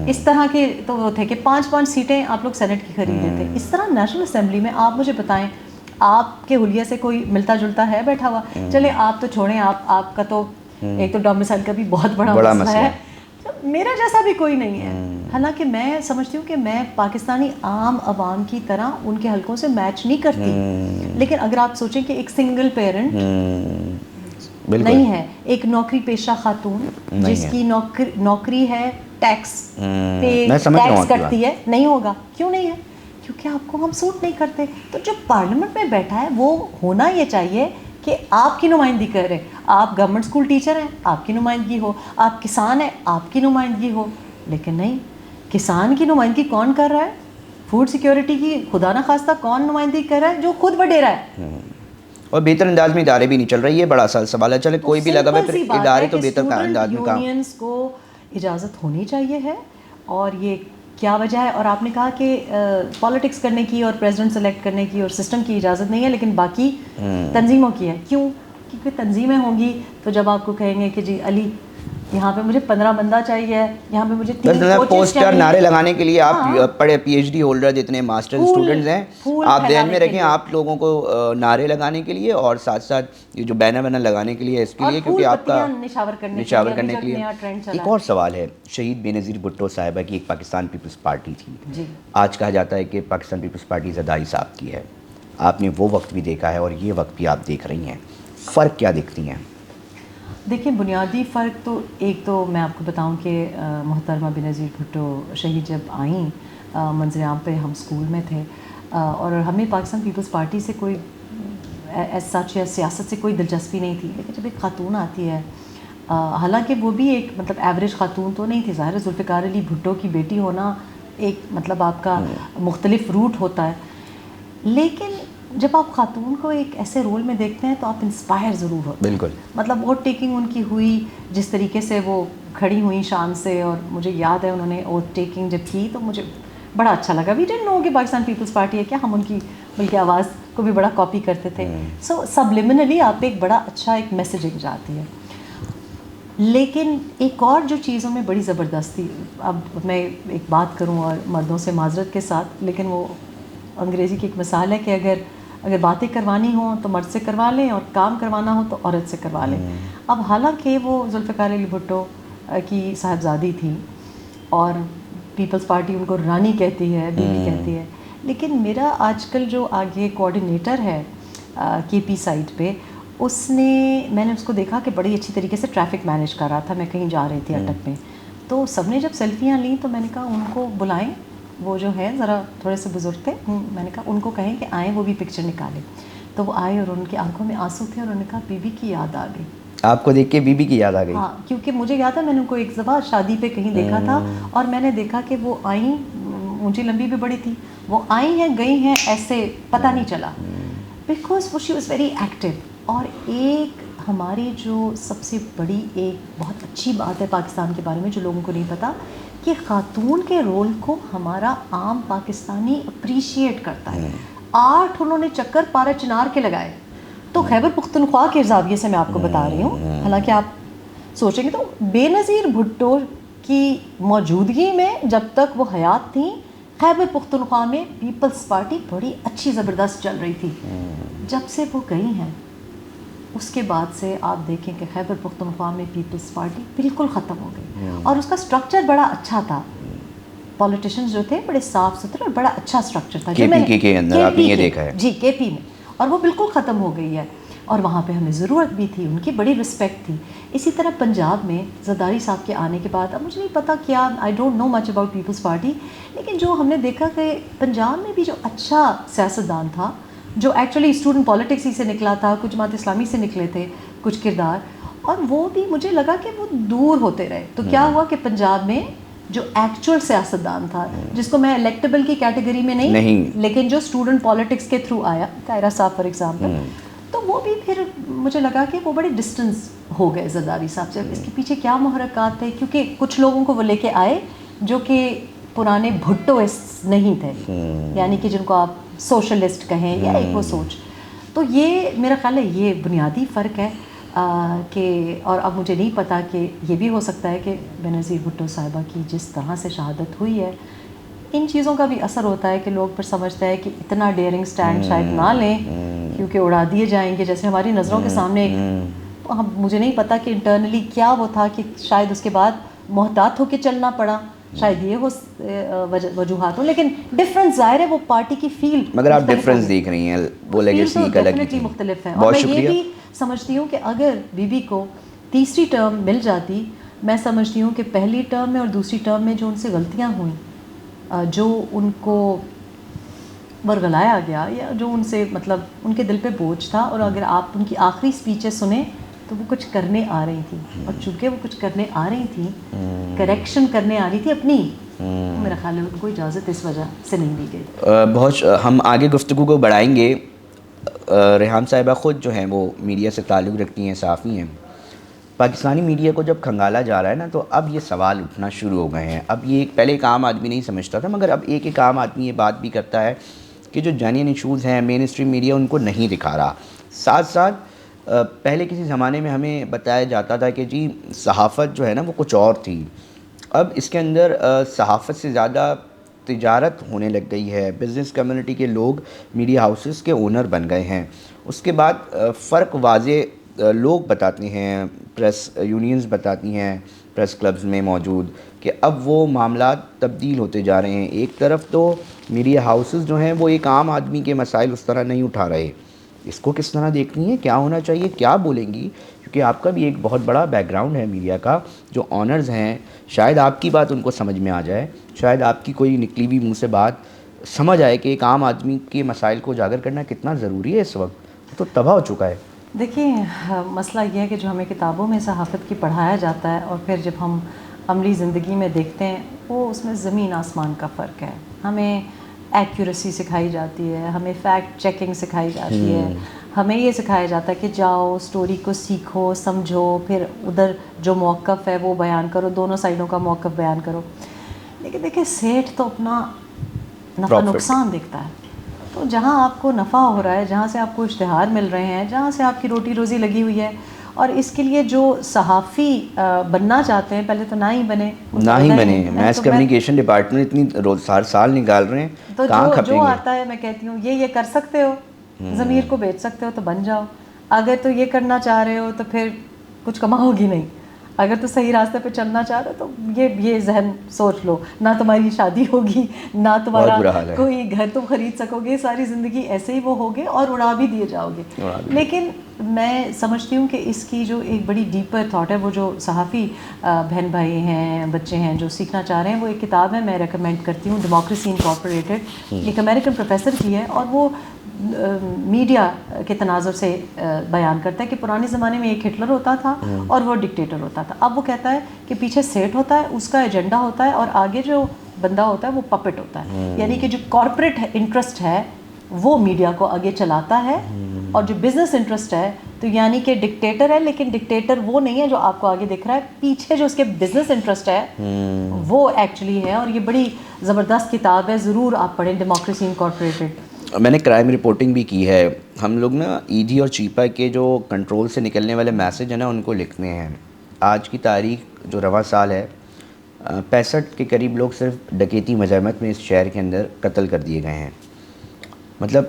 اس طرح کے تو وہ تھے کہ 5 سیٹیں آپ لوگ سینٹ کی خرید لیتے. اس طرح نیشنل اسمبلی میں آپ مجھے بتائیں آپ کے حلیے سے کوئی ملتا جلتا ہے بیٹھا ہوا؟ چلے آپ تو چھوڑیں, آپ کا تو ایک تو ڈومسائل کا بھی بہت بڑا مسئلہ ہے, میرا جیسا بھی کوئی نہیں ہے. حالانکہ میں سمجھتی ہوں کہ میں پاکستانی عام عوام کی طرح ان کے حلقوں سے میچ نہیں کرتی, لیکن اگر آپ سوچیں کہ ایک سنگل پیرنٹ نہیں ہے, ایک نوکری پیشہ خاتون جس کی نوکری ہے ٹیکس کٹتی ہے, نہیں ہوگا. کیوں نہیں ہے؟ کیونکہ آپ کو ہم سوٹ نہیں کرتے. تو جو پارلیمنٹ میں بیٹھا ہے وہ ہونا یہ چاہیے کہ آپ کی نمائندگی کرے. آپ گورنمنٹ اسکول ٹیچر ہیں, آپ کی نمائندگی ہو, آپ کسان ہیں, آپ کی نمائندگی ہو. لیکن نہیں, کسان کی نمائندگی کون کر رہا ہے؟ فوڈ سیکیورٹی کی خدا نخواستہ کون نمائندگی کر رہا ہے؟ جو خود وڈیرا ہے. اور بہتر انداز میں ادارے بھی نہیں چل رہے, یہ بڑا سوال ہے. چلے کوئی بھی لگا ہوا ہے, پھر ادارے تو بہتر انداز میں کام. یونینز کو اجازت ہونی چاہیے ہے, اور یہ کیا وجہ ہے؟ اور آپ نے کہا کہ پالیٹکس کرنے کی اور پریزیڈنٹ سلیکٹ کرنے کی اور سسٹم کی اجازت نہیں ہے, لیکن باقی تنظیموں کی ہے. کیوں؟ کیونکہ تنظیمیں ہوں گی تو جب آپ کو کہیں گے کہ جی علی یہاں پہ مجھے 15 بندہ چاہیے, یہاں پہ مجھے 3 پوسٹر نعرے لگانے کے لیے آپ پڑھے پی ایچ ڈی ہولڈر جتنے ماسٹر اسٹوڈنٹس ہیں, آپ ذہن میں رکھیں آپ لوگوں کو نعرے لگانے کے لیے اور ساتھ ساتھ یہ جو بینر وینر لگانے کے لیے, اس کے لیے کیونکہ آپ کا نشاور کرنے کے لیے. ایک اور سوال ہے, شہید بے نظیر بھٹو صاحبہ کی ایک پاکستان پیپلز پارٹی تھی, آج کہا جاتا ہے کہ پاکستان پیپلز پارٹی زرداری صاحب کی ہے. آپ نے وہ وقت بھی دیکھا ہے اور یہ وقت بھی آپ دیکھ رہی ہیں, فرق کیا دیکھتی ہیں؟ دیکھیں بنیادی فرق تو ایک تو میں آپ کو بتاؤں کہ محترمہ بے نظیر بھٹو شہید جب آئیں منظر عام پہ ہم اسکول میں تھے, اور ہمیں پاکستان پیپلز پارٹی سے کوئی ایز سچ یا سیاست سے کوئی دلچسپی نہیں تھی. لیکن جب ایک خاتون آتی ہے, حالانکہ وہ بھی ایک مطلب ایوریج خاتون تو نہیں تھی, ظاہر ذوالفقار علی بھٹو کی بیٹی ہونا ایک مطلب آپ کا مختلف روٹ ہوتا ہے, لیکن جب آپ خاتون کو ایک ایسے رول میں دیکھتے ہیں تو آپ انسپائر ضرور ہوتے ہیں. بالکل, مطلب ووٹ ٹیکنگ ان کی ہوئی جس طریقے سے وہ کھڑی ہوئی شان سے, اور مجھے یاد ہے انہوں نے ووٹ ٹیکنگ جب کی تو مجھے بڑا اچھا لگا. وی ڈنٹ نو کہ پاکستان پیپلز پارٹی ہے کیا, ہم ان کی ملکی آواز کو بھی بڑا کاپی کرتے تھے. سو سبلیمنلی آپ پہ ایک بڑا اچھا ایک میسیجنگ جاتی ہے. لیکن ایک اور جو چیزوں میں بڑی زبردست تھی, اب میں ایک بات کروں اور مردوں سے معذرت کے ساتھ, لیکن وہ انگریزی کی ایک مثال ہے کہ اگر باتیں کروانی ہوں تو مرد سے کروا لیں اور کام کروانا ہو تو عورت سے کروا لیں. اب حالانکہ وہ ذوالفقار علی بھٹو کی صاحبزادی تھی اور پیپلز پارٹی ان کو رانی کہتی ہے, بیوی کہتی ہے, لیکن میرا آج کل جو آگے کوآرڈینیٹر ہے کے پی سائٹ پہ, میں نے اس کو دیکھا کہ بڑی اچھی طریقے سے ٹریفک مینیج کر رہا تھا. میں کہیں جا رہی تھی اٹک میں, تو سب نے جب سیلفیاں لیں تو میں نے کہا ان کو بلائیں, وہ جو ہے ذرا تھوڑے سے بزرگ تھے, میں نے کہا ان کو کہیں کہ آئیں وہ بھی پکچر نکالیں. تو وہ آئے اور ان کی آنکھوں میں آنسو تھے, اور انہوں نے کہا بی بی کی یاد آ گئی. آپ کو دیکھ کے بی بی کی یاد آ گئی؟ ہاں, کیونکہ مجھے یاد ہے میں نے ان کو ایک دفعہ شادی پہ کہیں دیکھا تھا, اور میں نے دیکھا کہ وہ آئیں, اونچی لمبی بھی بڑی تھی, وہ آئی ہیں گئی ہیں ایسے پتہ نہیں چلا, بیکاز وہ شی واز ویری ایکٹیو. اور ایک ہماری جو سب سے بڑی ایک بہت اچھی بات ہے پاکستان کے بارے میں جو لوگوں کو نہیں پتہ, کہ خاتون کے رول کو ہمارا عام پاکستانی اپریشیٹ کرتا ہے. 8 انہوں نے چکر پارا چنار کے لگائے. تو خیبر پختونخوا کے زاویے سے میں آپ کو بتا رہی ہوں, حالانکہ آپ سوچیں گے تو بے نظیر بھٹو کی موجودگی میں جب تک وہ حیات تھیں خیبر پختونخوا میں پیپلز پارٹی بڑی اچھی زبردست چل رہی تھی. جب سے وہ گئی ہیں اس کے بعد سے آپ دیکھیں کہ خیبر پختونخوا میں پیپلز پارٹی بالکل ختم ہو گئی, اور اس کا سٹرکچر بڑا اچھا تھا. پولیٹیشنز جو تھے بڑے صاف ستھرے اور بڑا اچھا سٹرکچر تھا کے اندر آپ نے یہ دیکھا ہے. جی, کے پی میں, اور وہ بالکل ختم ہو گئی ہے, اور وہاں پہ ہمیں ضرورت بھی تھی, ان کی بڑی رسپیکٹ تھی. اسی طرح پنجاب میں زرداری صاحب کے آنے کے بعد, اب مجھے نہیں پتا کیا, I don't know much about Peoples Party, لیکن جو ہم نے دیکھا کہ پنجاب میں بھی جو اچھا سیاستدان تھا, جو ایکچولی اسٹوڈنٹ پالیٹکس ہی سے نکلا تھا, کچھ جماعت اسلامی سے نکلے تھے کچھ کردار, اور وہ بھی مجھے لگا کہ وہ دور ہوتے رہے. تو کیا ہوا کہ پنجاب میں جو ایکچوئل سیاستدان تھا, جس کو میں الیکٹیبل کی کیٹیگری میں نہیں, لیکن جو اسٹوڈنٹ پالیٹکس کے تھرو آیا, کائرہ صاحب فار ایگزامپل, تو وہ بھی پھر مجھے لگا کہ وہ بڑے ڈسٹنس ہو گئے زرداری صاحب سے. اس کے پیچھے کیا محرکات تھے, کیونکہ کچھ لوگوں کو وہ لے کے آئے جو کہ پرانے بھٹوسٹ نہیں تھے, یعنی کہ جن کو آپ سوشلسٹ کہیں یا ایک وہ سوچ. تو یہ میرا خیال ہے یہ بنیادی فرق ہے کہ, اور اب مجھے نہیں پتا کہ یہ بھی ہو سکتا ہے کہ بینظیر بھٹو صاحبہ کی جس طرح سے شہادت ہوئی ہے, ان چیزوں کا بھی اثر ہوتا ہے کہ لوگ پھر سمجھتے ہیں کہ اتنا ڈیئرنگ سٹینڈ شاید نہ لیں کیونکہ اڑا دیے جائیں گے جیسے ہماری نظروں کے سامنے. مجھے نہیں پتا کہ انٹرنلی کیا وہ تھا کہ شاید اس کے بعد محتاط ہو کے چلنا پڑا, شاید یہ ہو وجوہات ہوں, لیکن ڈفرینس ظاہر ہے وہ پارٹی کی فیلڈ. مگر آپ ڈفرینس دیکھ رہی ہیں, وہ لیگیسی ایک الگ ڈیفینیٹلی مختلف ہے. اور میں یہ بھی سمجھتی ہوں کہ اگر بی بی کو تیسری ٹرم مل جاتی, میں سمجھتی ہوں کہ پہلی ٹرم میں اور دوسری ٹرم میں جو ان سے غلطیاں ہوئیں, جو ان کو ورگلایا گیا, یا جو ان سے مطلب ان کے دل پہ بوجھ تھا, اور اگر آپ ان کی آخری اسپیچیں سنیں تو وہ کچھ کرنے آ رہی تھیں, اور چونکہ وہ کچھ کرنے آ رہی تھیں, کریکشن کرنے آ رہی تھی اپنی, میرا خیال ہے ان کو اجازت اس وجہ سے نہیں دی گئی. بہت ہم آگے گفتگو کو بڑھائیں گے. ریحام صاحبہ خود جو ہیں وہ میڈیا سے تعلق رکھتی ہیں, صحافی ہیں. پاکستانی میڈیا کو جب کھنگالا جا رہا ہے نا, تو اب یہ سوال اٹھنا شروع ہو گئے ہیں. اب یہ پہلے ایک عام آدمی نہیں سمجھتا تھا, مگر اب ایک عام آدمی یہ بات بھی کرتا ہے کہ جو جینین ایشوز ہیں مین اسٹریم میڈیا ان کو نہیں دکھا رہا. ساتھ ساتھ پہلے کسی زمانے میں ہمیں بتایا جاتا تھا کہ جی صحافت جو ہے نا وہ کچھ اور تھی. اب اس کے اندر صحافت سے زیادہ تجارت ہونے لگ گئی ہے. بزنس کمیونٹی کے لوگ میڈیا ہاؤسز کے اونر بن گئے ہیں. اس کے بعد فرق واضح لوگ بتاتے ہیں, پریس یونینز بتاتی ہیں پریس کلبز میں موجود, کہ اب وہ معاملات تبدیل ہوتے جا رہے ہیں. ایک طرف تو میڈیا ہاؤسز جو ہیں وہ ایک عام آدمی کے مسائل اس طرح نہیں اٹھا رہے. اس کو کس طرح دیکھنی ہے, کیا ہونا چاہیے, کیا بولیں گی, کیونکہ آپ کا بھی ایک بہت بڑا بیک گراؤنڈ ہے میڈیا کا. جو آنرز ہیں شاید آپ کی بات ان کو سمجھ میں آ جائے, شاید آپ کی کوئی نکلی ہوئی منہ سے بات سمجھ آئے کہ ایک عام آدمی کے مسائل کو اجاگر کرنا کتنا ضروری ہے. اس وقت تو تباہ ہو چکا ہے. دیکھیں مسئلہ یہ ہے کہ جو ہمیں کتابوں میں صحافت کی پڑھایا جاتا ہے, اور پھر جب ہم عملی زندگی میں دیکھتے ہیں, وہ اس میں زمین آسمان کا فرق ہے. ہمیں ایکیوریسی سکھائی جاتی ہے, ہمیں فیکٹ چیکنگ سکھائی جاتی ہے, ہمیں یہ سکھایا جاتا ہے کہ جاؤ اسٹوری کو سیکھو سمجھو, پھر ادھر جو موقف ہے وہ بیان کرو, دونوں سائڈوں کا موقف بیان کرو. لیکن دیکھیں سیٹھ تو اپنا نفع نقصان دیکھتا ہے. تو جہاں آپ کو نفع ہو رہا ہے, جہاں سے آپ کو اشتہار مل رہے ہیں, جہاں سے آپ کی روٹی روزی لگی ہوئی ہے, اور اس کے لیے جو صحافی بننا چاہتے ہیں پہلے تو نہ ہی بنے. میس کمیونیکیشن ڈپارٹمنٹ اتنی ہر سال نکال رہے ہیں, تو جو آتا ہے میں کہتی ہوں یہ کر سکتے ہو, ضمیر کو بیچ سکتے ہو تو بن جاؤ. اگر تو یہ کرنا چاہ رہے ہو تو پھر کچھ کماؤ گی نہیں. اگر تو صحیح راستے پہ چلنا چاہ رہے ہو تو یہ ذہن سوچ لو, نہ تمہاری شادی ہوگی, نہ تمہارا کوئی گھر تم خرید سکو گے, ساری زندگی ایسے ہی وہ ہوگے اور اڑا بھی دیے جاؤ گے. لیکن میں سمجھتی ہوں کہ اس کی جو ایک بڑی ڈیپر تھاٹ ہے, وہ جو صحافی بہن بھائی ہیں, بچے ہیں جو سیکھنا چاہ رہے ہیں, وہ ایک کتاب ہے میں ریکمینڈ کرتی ہوں, ڈیموکریسی انکارپوریٹڈ, ایک امریکن پروفیسر کی ہے, اور وہ میڈیا کے تناظر سے بیان کرتا ہے کہ پرانے زمانے میں ایک ہٹلر ہوتا تھا اور وہ ڈکٹیٹر ہوتا تھا. اب وہ کہتا ہے کہ پیچھے سیٹ ہوتا ہے, اس کا ایجنڈا ہوتا ہے, اور آگے جو بندہ ہوتا ہے وہ پپٹ ہوتا ہے. یعنی کہ جو کارپوریٹ انٹرسٹ ہے وہ میڈیا کو آگے چلاتا ہے, اور جو بزنس انٹرسٹ ہے تو یعنی کہ ڈکٹیٹر ہے, لیکن ڈکٹیٹر وہ نہیں ہے جو آپ کو آگے دکھ رہا ہے, پیچھے جو اس کے بزنس انٹرسٹ ہے وہ ایکچولی ہے. اور یہ بڑی زبردست کتاب ہے, ضرور آپ پڑھیں, ڈیموکریسی انکارپوریٹڈ. میں نے کرائم رپورٹنگ بھی کی ہے. ہم لوگ نا ای ڈی اور چیپا کے جو کنٹرول سے نکلنے والے میسج ہیں نا ان کو لکھتے ہیں. آج کی تاریخ جو رواں سال ہے, 65 کے قریب لوگ صرف ڈکیتی مزاحمت میں اس شہر کے اندر قتل کر دیے گئے ہیں. مطلب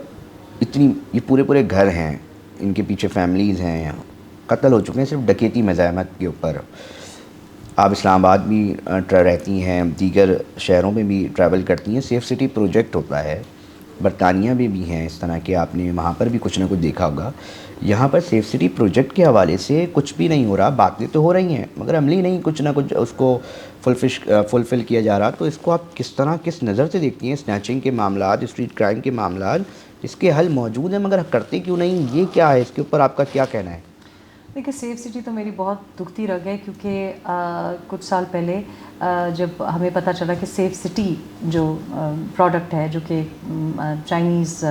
اتنی یہ پورے گھر ہیں, ان کے پیچھے فیملیز ہیں, قتل ہو چکے ہیں صرف ڈکیتی مزاحمت کے اوپر. آپ اسلام آباد بھی رہتی ہیں, دیگر شہروں میں بھی ٹریول کرتی ہیں. سیف سٹی پروجیکٹ ہوتا ہے, برطانیہ میں بھی ہیں اس طرح کے, آپ نے وہاں پر بھی کچھ نہ کچھ دیکھا ہوگا. یہاں پر سیف سٹی پروجیکٹ کے حوالے سے کچھ بھی نہیں ہو رہا. باتیں تو ہو رہی ہیں مگر عملی نہیں, کچھ نہ کچھ اس کو فلفل کیا جا رہا. تو اس کو آپ کس نظر سے دیکھتی ہیں؟ اسنیچنگ کے معاملات, اسٹریٹ کرائم کے معاملات, اس کے حل موجود ہیں مگر کرتے کیوں نہیں, یہ کیا ہے, اس کے اوپر آپ کا کیا کہنا ہے؟ دیکھیے سیف سٹی تو میری بہت دکھتی رہ گئی، کیونکہ کچھ سال پہلے جب ہمیں پتہ چلا کہ سیف سٹی جو پروڈکٹ ہے، جو کہ چائنیز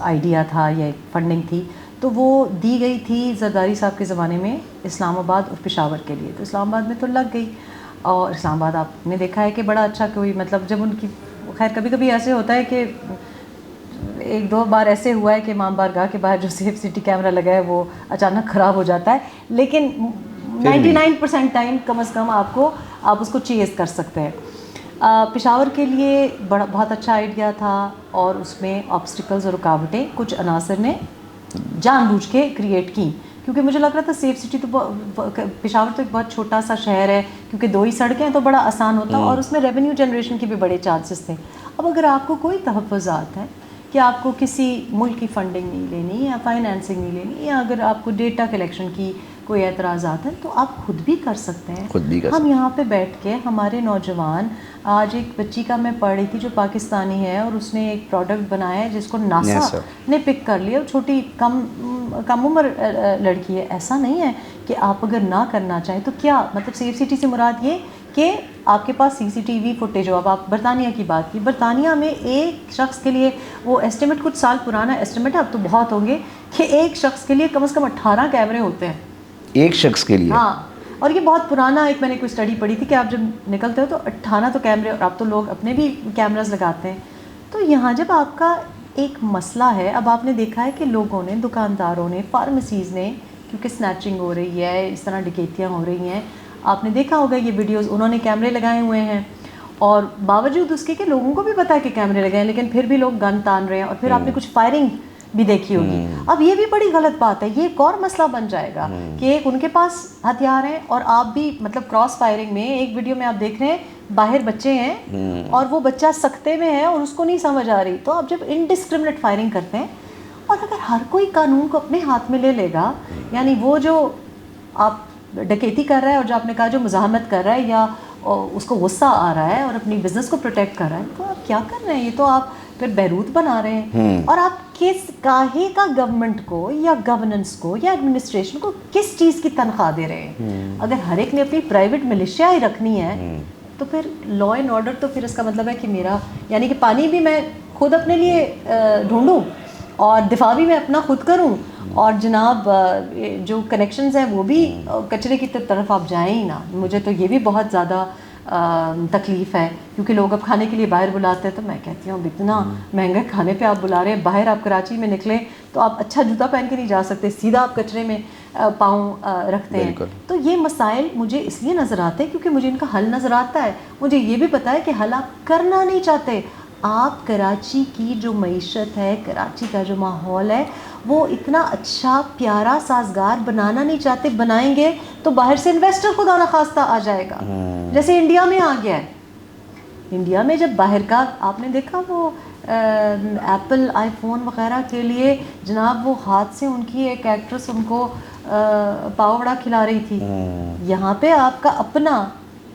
آئیڈیا تھا یا ایک فنڈنگ تھی، تو وہ دی گئی تھی زرداری صاحب کے زمانے میں اسلام آباد اور پشاور کے لیے، تو اسلام آباد میں تو لگ گئی. اور اسلام آباد آپ نے دیکھا ہے کہ بڑا اچھا کوئی مطلب جب ان کی خیر کبھی کبھی ایسے ہوتا ہے کہ ایک دو بار ایسے ہوا ہے کہ امام بارگاہ کے باہر جو سیف سٹی کیمرہ لگا ہے وہ اچانک خراب ہو جاتا ہے، لیکن 99% ٹائم کم از کم آپ اس کو چیز کر سکتے ہیں. پشاور کے لیے بہت اچھا آئیڈیا تھا، اور اس میں آبسٹیکلز اور رکاوٹیں کچھ عناصر نے جان بوجھ کے کریٹ کی، کیونکہ مجھے لگ رہا تھا سیف سٹی تو پشاور تو ایک بہت چھوٹا سا شہر ہے، کیونکہ 2 ہی سڑکیں ہیں تو بڑا آسان ہوتا، اور اس میں ریونیو جنریشن کے بھی بڑے چانسز تھے. اب اگر آپ کو کوئی تحفظات ہیں کہ آپ کو کسی ملک کی فنڈنگ نہیں لینی یا فائنینسنگ نہیں لینی، یا اگر آپ کو ڈیٹا کلیکشن کی کوئی اعتراضات ہیں، تو آپ خود بھی کر سکتے ہیں. ہم یہاں پہ بیٹھ کے ہمارے نوجوان، آج ایک بچی کا میں پڑھ رہی تھی جو پاکستانی ہے، اور اس نے ایک پروڈکٹ بنایا ہے جس کو ناسا نے پک کر لیا، چھوٹی کم عمر لڑکی ہے. ایسا نہیں ہے کہ آپ اگر نہ کرنا چاہیں تو کیا مطلب سیف سٹی سے مراد یہ کہ آپ کے پاس CCTV فوٹیج ہو. اب آپ برطانیہ کی بات کی، برطانیہ میں ایک شخص کے لیے وہ ایسٹیمیٹ کچھ سال پرانا ایسٹیمیٹ ہے، اب تو بہت ہوں گے، کہ ایک شخص کے لیے کم از کم 18 کیمرے ہوتے ہیں ایک شخص کے لیے. ہاں، اور یہ بہت پرانا ایک میں نے کوئی اسٹڈی پڑھی تھی کہ آپ جب نکلتے ہو تو 18 تو کیمرے، اور اب تو لوگ اپنے بھی کیمراز لگاتے ہیں. تو یہاں جب آپ کا ایک مسئلہ ہے، اب آپ نے دیکھا ہے کہ لوگوں نے، دکانداروں نے، فارمیسیز نے، کیونکہ سنیچنگ ہو رہی ہے، اس طرح ڈکیتیاں ہو رہی ہیں، آپ نے دیکھا ہوگا یہ ویڈیوز، انہوں نے کیمرے لگائے ہوئے ہیں، اور باوجود اس کے کہ لوگوں کو بھی پتہ ہے کہ کیمرے لگے ہیں، لیکن پھر بھی لوگ گن تان رہے ہیں. اور پھر آپ نے کچھ فائرنگ بھی دیکھی ہوگی. اب یہ بھی بڑی غلط بات ہے، یہ ایک اور مسئلہ بن جائے گا کہ ایک ان کے پاس ہتھیار ہیں، اور آپ بھی مطلب کراس فائرنگ میں ایک ویڈیو میں آپ دیکھ رہے ہیں باہر بچے ہیں اور وہ بچہ سکتے میں ہے اور اس کو نہیں سمجھ آ رہی. تو آپ جب انڈسکرمنیٹ فائرنگ کرتے ہیں، اور اگر ہر کوئی قانون کو اپنے ہاتھ میں لے لے گا، یعنی وہ جو آپ ڈکیتی کر رہا ہے، اور جو آپ نے کہا جو مزاحمت کر رہا ہے یا اس کو غصہ آ رہا ہے اور اپنی بزنس کو پروٹیکٹ کر رہا ہے، تو آپ کیا کر رہے ہیں؟ یہ تو آپ پھر بیروت بنا رہے ہیں. اور آپ کس کاہے کا گورنمنٹ کو یا گورننس کو یا ایڈمنسٹریشن کو کس چیز کی تنخواہ دے رہے ہیں؟ اگر ہر ایک نے اپنی پرائیویٹ ملیشیا ہی رکھنی ہے، تو پھر لا اینڈ آرڈر تو پھر اس کا مطلب ہے کہ میرا یعنی کہ پانی بھی میں خود اپنے لیے ڈھونڈوں، اور دفاع بھی میں اپنا خود کروں، اور جناب جو کنیکشنز ہیں وہ بھی کچرے کی طرف آپ جائیں ہی نہ. مجھے تو یہ بھی بہت زیادہ تکلیف ہے، کیونکہ لوگ اب کھانے کے لیے باہر بلاتے ہیں، تو میں کہتی ہوں اتنا مہنگے کھانے پہ آپ بلا رہے ہیں، باہر آپ کراچی میں نکلیں تو آپ اچھا جوتا پہن کے نہیں جا سکتے، سیدھا آپ کچرے میں پاؤں رکھتے ہیں. تو یہ مسائل مجھے اس لیے نظر آتے ہیں کیونکہ مجھے ان کا حل نظر آتا ہے. مجھے یہ بھی پتہ ہے کہ حل آپ کرنا نہیں چاہتے. آپ کراچی کی جو معیشت ہے، کراچی کا جو ماحول ہے، وہ اتنا اچھا پیارا سازگار بنانا نہیں چاہتے. بنائیں گے تو باہر سے انویسٹر خدا نخواستہ آ جائے گا، جیسے انڈیا میں آ گیا ہے. انڈیا میں جب باہر کا آپ نے دیکھا وہ ایپل آئی فون وغیرہ کے لیے جناب وہ ہاتھ سے ان کی ایک ایکٹریس ان کو پاؤ وڑا کھلا رہی تھی. یہاں پہ آپ کا اپنا،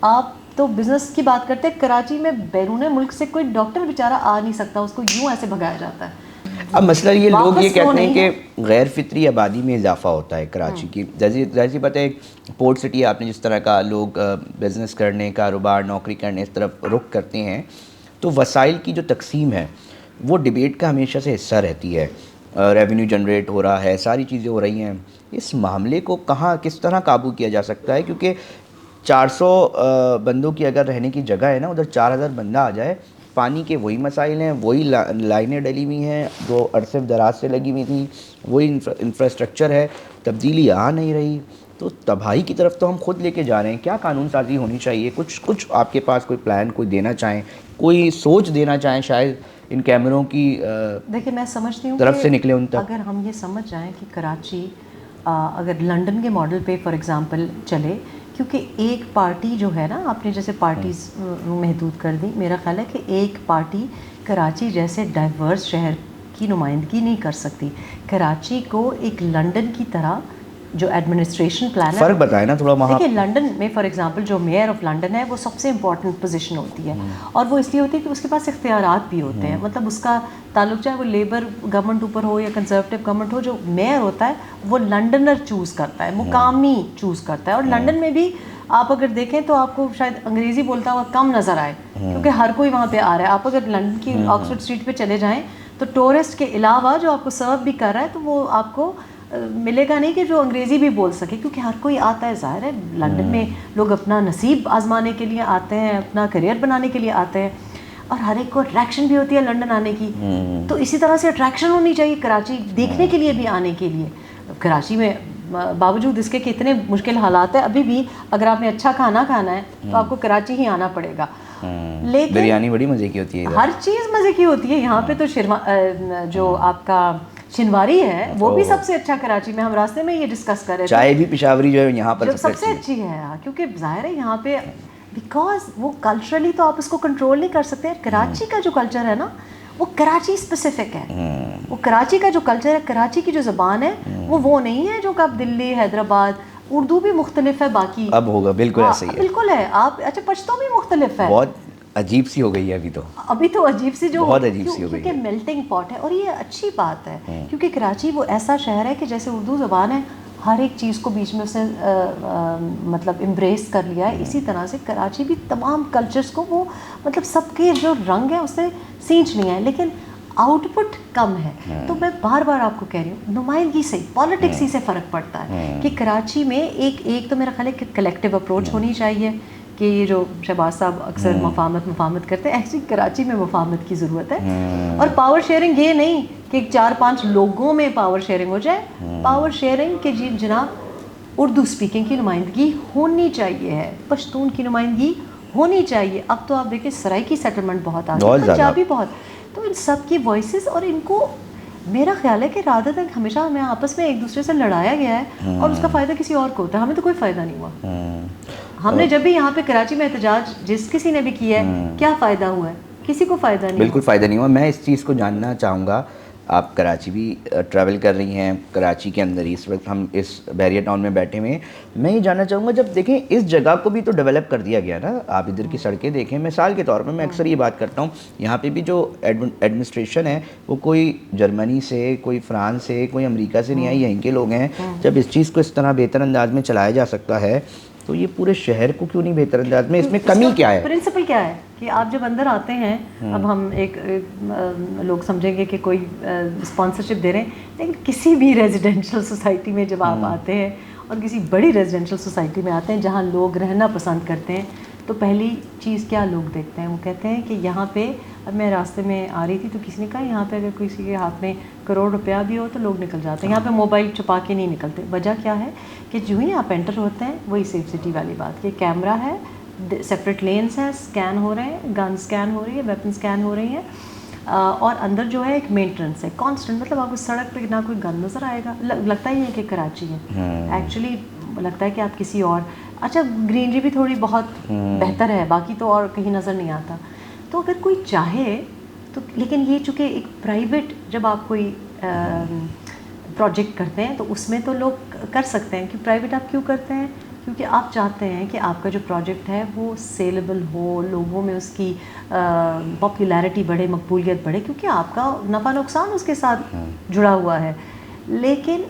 آپ تو بزنس کی بات کرتے ہیں، کراچی میں بیرون ملک سے کوئی ڈاکٹر بیچارہ آ نہیں سکتا، اس کو یوں ایسے بھگایا جاتا ہے. اب مسئلہ یہ لوگ یہ کہتے ہیں کہ غیر فطری آبادی میں اضافہ ہوتا ہے کراچی کی. جیسے پتہ ہے پورٹ سٹی آپ نے جس طرح کا لوگ بزنس کرنے، کاروبار، نوکری کرنے اس طرف رخ کرتے ہیں، تو وسائل کی جو تقسیم ہے وہ ڈبیٹ کا ہمیشہ سے حصہ رہتی ہے. ریونیو جنریٹ ہو رہا ہے، ساری چیزیں ہو رہی ہیں. اس معاملے کو کس طرح قابو کیا جا سکتا ہے؟ کیونکہ 400 بندوں کی اگر رہنے کی جگہ ہے نا، ادھر 4000 بندہ آ جائے، پانی کے وہی مسائل ہیں، وہی لائنیں ڈلی ہوئی ہیں جو عرصے دراز سے لگی ہوئی تھیں، وہی انفراسٹرکچر ہے، تبدیلی آ نہیں رہی. تو تباہی کی طرف تو ہم خود لے کے جا رہے ہیں. کیا قانون سازی ہونی چاہیے؟ کچھ آپ کے پاس کوئی پلان کوئی دینا چاہیں، کوئی سوچ دینا چاہیں شاید ان کیمروں کی دیکھیں میں سمجھتی ہوں طرف سے نکلے ان تک. اگر ہم یہ سمجھ جائیں کہ کراچی اگر لنڈن کے ماڈل پہ فار ایگزامپل چلے، کیونکہ ایک پارٹی جو ہے نا، آپ نے جیسے پارٹیز محدود کر دی، میرا خیال ہے کہ ایک پارٹی کراچی جیسے ڈائیورس شہر کی نمائندگی نہیں کر سکتی. کراچی کو ایک لنڈن کی طرح جو ایڈمنسٹریشن پلان ہے. فرق بتائیں نا تھوڑا وہاں. دیکھیے لنڈن میں فار ایگزامپل جو میئر آف لنڈن ہے وہ سب سے امپورٹنٹ پوزیشن ہوتی ہے, اور وہ اس لیے ہوتی ہے کہ اس کے پاس اختیارات بھی ہوتے ہیں. مطلب اس کا تعلق چاہے وہ لیبر گورنمنٹ اوپر ہو یا کنزرویٹو گورنمنٹ ہو, جو میئر ہوتا ہے وہ لنڈنر چوز کرتا ہے, مقامی چوز کرتا ہے. اور لنڈن میں بھی آپ اگر دیکھیں تو آپ کو شاید انگریزی بولتا ہوا کم نظر آئے, کیونکہ ہر کوئی وہاں پہ آ رہا ہے. آپ اگر لنڈن کی آکسفورڈ اسٹریٹ پہ چلے جائیں تو ٹورسٹ کے علاوہ جو آپ کو سرو بھی کر رہا ہے تو وہ آپ کو ملے گا نہیں کہ جو انگریزی بھی بول سکے, کیونکہ ہر کوئی آتا ہے. ظاہر ہے لنڈن میں لوگ اپنا نصیب آزمانے کے لیے آتے ہیں, اپنا کریئر بنانے کے لیے آتے ہیں, اور ہر ایک کو اٹریکشن بھی ہوتی ہے لنڈن آنے کی. تو اسی طرح سے اٹریکشن ہونی چاہیے کراچی دیکھنے کے لیے بھی, آنے کے لیے. کراچی میں باوجود اس کے کہ اتنے مشکل حالات ہیں, ابھی بھی اگر آپ نے اچھا کھانا کھانا ہے تو آپ کو کراچی ہی آنا پڑے گا. لیکن بریانی بڑی مزے کی ہوتی ہے, ہر چیز مزے کی ہوتی ہے یہاں پہ. تو جو آپ کا شنواری ہے وہ بھی سب سے اچھا کراچی میں, ہم راستے میں یہ ڈسکس کر رہے تھے. چائے بھی پشاوری جو ہے یہاں پر سب سے اچھی ہے, کیونکہ ظاہر ہے یہاں پہ بیکاز وہ کلچرلی تو آپ اس کو کنٹرول نہیں کر سکتے. کراچی کا جو کلچر ہے نا وہ کراچی اسپیسیفک ہے. وہ کراچی کا جو کلچر ہے, کراچی کی جو زبان ہے وہ نہیں ہے جو کہ آپ دلی, حیدرآباد, اردو بھی مختلف ہے باقی. اب ہوگا بالکل ایسے ہی ہے, بالکل ہے. آپ اچھا پشتو بھی مختلف ہے, بہت عجیب سی ہو گئی ہے ابھی تو عجیب سی جو بہت عجیب سی ہو گئی ہے, کیونکہ میلٹنگ پاٹ ہے. اور یہ اچھی بات ہے کیونکہ کراچی وہ ایسا شہر ہے کہ جیسے اردو زبان ہے, ہر ایک چیز کو بیچ میں اس نے مطلب امبریس کر لیا ہے. اسی طرح سے کراچی بھی تمام کلچرز کو وہ مطلب سب کے جو رنگ ہیں اس نے سینچ لیا ہے, لیکن آؤٹ پٹ کم ہے. تو میں بار بار آپ کو کہہ رہی ہوں نمائندگی سے, پالیٹکس ہی سے فرق پڑتا ہے کہ کراچی میں ایک تو میرا خیال ہے کہ کلیکٹیو اپروچ ہونی چاہیے, کہ یہ جو شہباز صاحب اکثر مفاہمت کرتے ہیں, ایسی کراچی میں مفاہمت کی ضرورت ہے. اور پاور شیئرنگ یہ نہیں کہ 4-5 لوگوں میں پاور شیئرنگ ہو جائے. پاور شیئرنگ کے جناب اردو اسپیکنگ کی نمائندگی ہونی چاہیے ہے, پشتون کی نمائندگی ہونی چاہیے. اب تو آپ دیکھیں سرائکی سیٹلمنٹ بہت آ گئی, پنجابی بہت. تو ان سب کی وائسز, اور ان کو میرا خیال ہے کہ رادر تک ہمیشہ ہمیں آپس میں ایک دوسرے سے لڑایا گیا ہے اور اس کا فائدہ کسی اور کو ہوتا ہے. ہمیں تو کوئی فائدہ نہیں ہوا. ہم نے جب بھی یہاں پہ کراچی میں احتجاج جس کسی نے بھی کیا ہے, کیا فائدہ ہوا ہے؟ کسی کو فائدہ نہیں, بالکل فائدہ نہیں ہوا. میں اس چیز کو جاننا چاہوں گا, آپ کراچی بھی ٹریول کر رہی ہیں, کراچی کے اندر اس وقت ہم اس بحریہ ٹاؤن میں بیٹھے ہوئے ہیں. میں یہ جاننا چاہوں گا, جب دیکھیں اس جگہ کو بھی تو ڈیولپ کر دیا گیا نا, آپ ادھر کی سڑکیں دیکھیں. مثال کے طور پر میں اکثر یہ بات کرتا ہوں, یہاں پہ بھی جو ایڈمنسٹریشن ہے وہ کوئی جرمنی سے, کوئی فرانس سے, کوئی امریکہ سے نہیں آئی, یہیں کے لوگ ہیں. جب اس چیز کو اس طرح بہتر انداز میں چلایا جا سکتا ہے تو یہ پورے شہر کو کیوں نہیں بہتر انداز میں, اس میں کمی کیا ہے؟ پرنسپل کیا ہے کہ آپ جب اندر آتے ہیں, اب ہم ایک لوگ سمجھیں گے کہ کوئی اسپانسرشپ دے رہے ہیں, لیکن کسی بھی ریزیڈینشیل سوسائٹی میں جب آپ آتے ہیں اور کسی بڑی ریزیڈینشیل سوسائٹی میں آتے ہیں جہاں لوگ رہنا پسند کرتے ہیں, تو پہلی چیز کیا لوگ دیکھتے ہیں, وہ کہتے ہیں کہ یہاں پہ, اب میں راستے میں آ رہی تھی تو کسی نے کہا یہاں پہ اگر کسی کے ہاتھ میں کروڑ روپیہ بھی ہو تو لوگ نکل جاتے ہیں, یہاں پہ موبائل چھپا کے نہیں نکلتے. وجہ کیا ہے کہ جو ہی آپ انٹر ہوتے ہیں وہی سیف سٹی والی بات, کہ کیمرہ ہے, سپریٹ لینس ہیں, اسکین ہو رہے ہیں, گن اسکین ہو رہی ہے, ویپن اسکین ہو رہی ہیں, اور اندر جو ہے ایک مینٹیننس ہے کانسٹنٹ. مطلب آپ کو سڑک پہ نہ کوئی گن نظر آئے گا, لگتا ہی ہے کہ کراچی ہے, ایکچولی لگتا ہے کہ آپ کسی اور, اچھا گرینری بھی تھوڑی بہت بہتر ہے, باقی تو اور کہیں نظر نہیں آتا. تو اگر کوئی چاہے تو, لیکن یہ چونکہ ایک پرائیویٹ, جب آپ کوئی پروجیکٹ کرتے ہیں تو اس میں تو لوگ کر سکتے ہیں. کہ پرائیویٹ آپ کیوں کرتے ہیں؟ کیونکہ آپ چاہتے ہیں کہ آپ کا جو پروجیکٹ ہے وہ سیلیبل ہو, لوگوں میں اس کی پاپولیرٹی بڑھے, مقبولیت بڑھے, کیونکہ آپ کا نفع نقصان اس کے ساتھ جڑا ہوا ہے. لیکن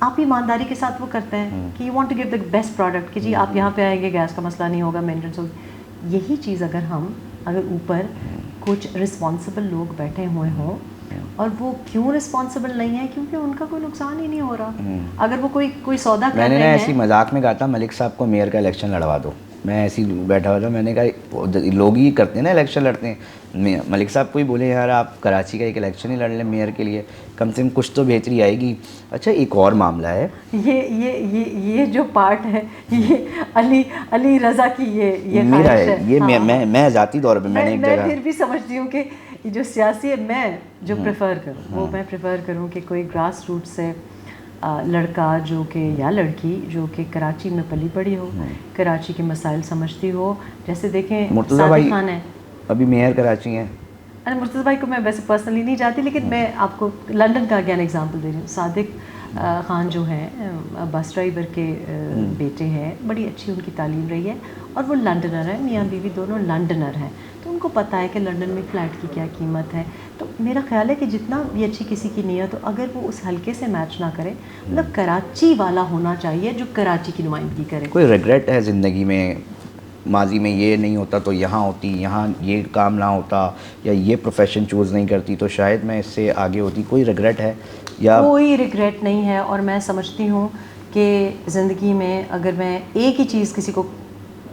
آپ ایمانداری کے ساتھ وہ کرتے ہیں کہ you want to give the best product, کہ جی آپ یہاں پہ آئیں گے, گیس کا مسئلہ نہیں ہوگا, مینٹیننس ہوگی. یہی چیز اگر اوپر کچھ رسپانسبل لوگ بیٹھے ہوئے ہوں, اور وہ کیوں رسپانسبل نہیں ہے, کیونکہ ان کا کوئی نقصان ہی نہیں ہو رہا. اگر وہ کوئی سودا کر رہے ہیں, میں نے ایسی مذاق میں کہا تھا ملک صاحب کو میئر کا الیکشن لڑوا دو. میں ایسی بیٹھا ہوا تھا, میں نے کہا لوگ ہی کرتے ہیں نا الیکشن لڑتے ہیں, ملک صاحب کو ہی بولے یار آپ کراچی کا ایک الیکشن ہی لڑ لیں میئر کے لیے, کم سے کم کچھ تو بہتری آئے گی. اچھا ایک اور معاملہ ہے, یہ جو پارٹ ہے یہ علی رضا کی یہ میرا ہے, یہ میں ذاتی طور پہ میں نے ایک جگہ, میں پھر بھی سمجھتی ہوں کہ جو سیاسی ہے, میں جو پریفر کروں وہ میں پریفر کروں کہ کوئی گراس روٹ سے لڑکا جو کہ یا لڑکی جو کہ کراچی میں پلی بڑھی ہو, کراچی کے مسائل سمجھتی ہو. جیسے دیکھیں صادق خان ہے, ابھی میئر کراچی ہیں. مرتضیٰ بھائی کو میں ویسے پرسنلی نہیں جاتی, لیکن میں آپ کو لنڈن کا اگین ایگزامپل دے رہی ہوں. صادق خان جو ہیں بس ڈرائیور کے بیٹے ہیں, بڑی اچھی ان کی تعلیم رہی ہے, اور وہ لنڈنر ہیں, میاں بیوی دونوں لنڈنر ہیں, تو ان کو پتہ ہے کہ لنڈن میں فلیٹ کی کیا قیمت ہے. تو میرا خیال ہے کہ جتنا بھی اچھی کسی کی نیت ہو, اگر وہ اس حلقے سے میچ نہ کرے, مطلب کراچی والا ہونا چاہیے جو کراچی کی نمائندگی کرے. کوئی ریگریٹ ہے زندگی میں, ماضی میں یہ نہیں ہوتا تو یہاں ہوتی, یہاں یہ کام نہ ہوتا, یا یہ پروفیشن چوز نہیں کرتی تو شاید میں اس سے آگے ہوتی, کوئی ریگریٹ ہے یا؟ کوئی ریگریٹ نہیں ہے, اور میں سمجھتی ہوں کہ زندگی میں اگر میں ایک ہی چیز کسی کو,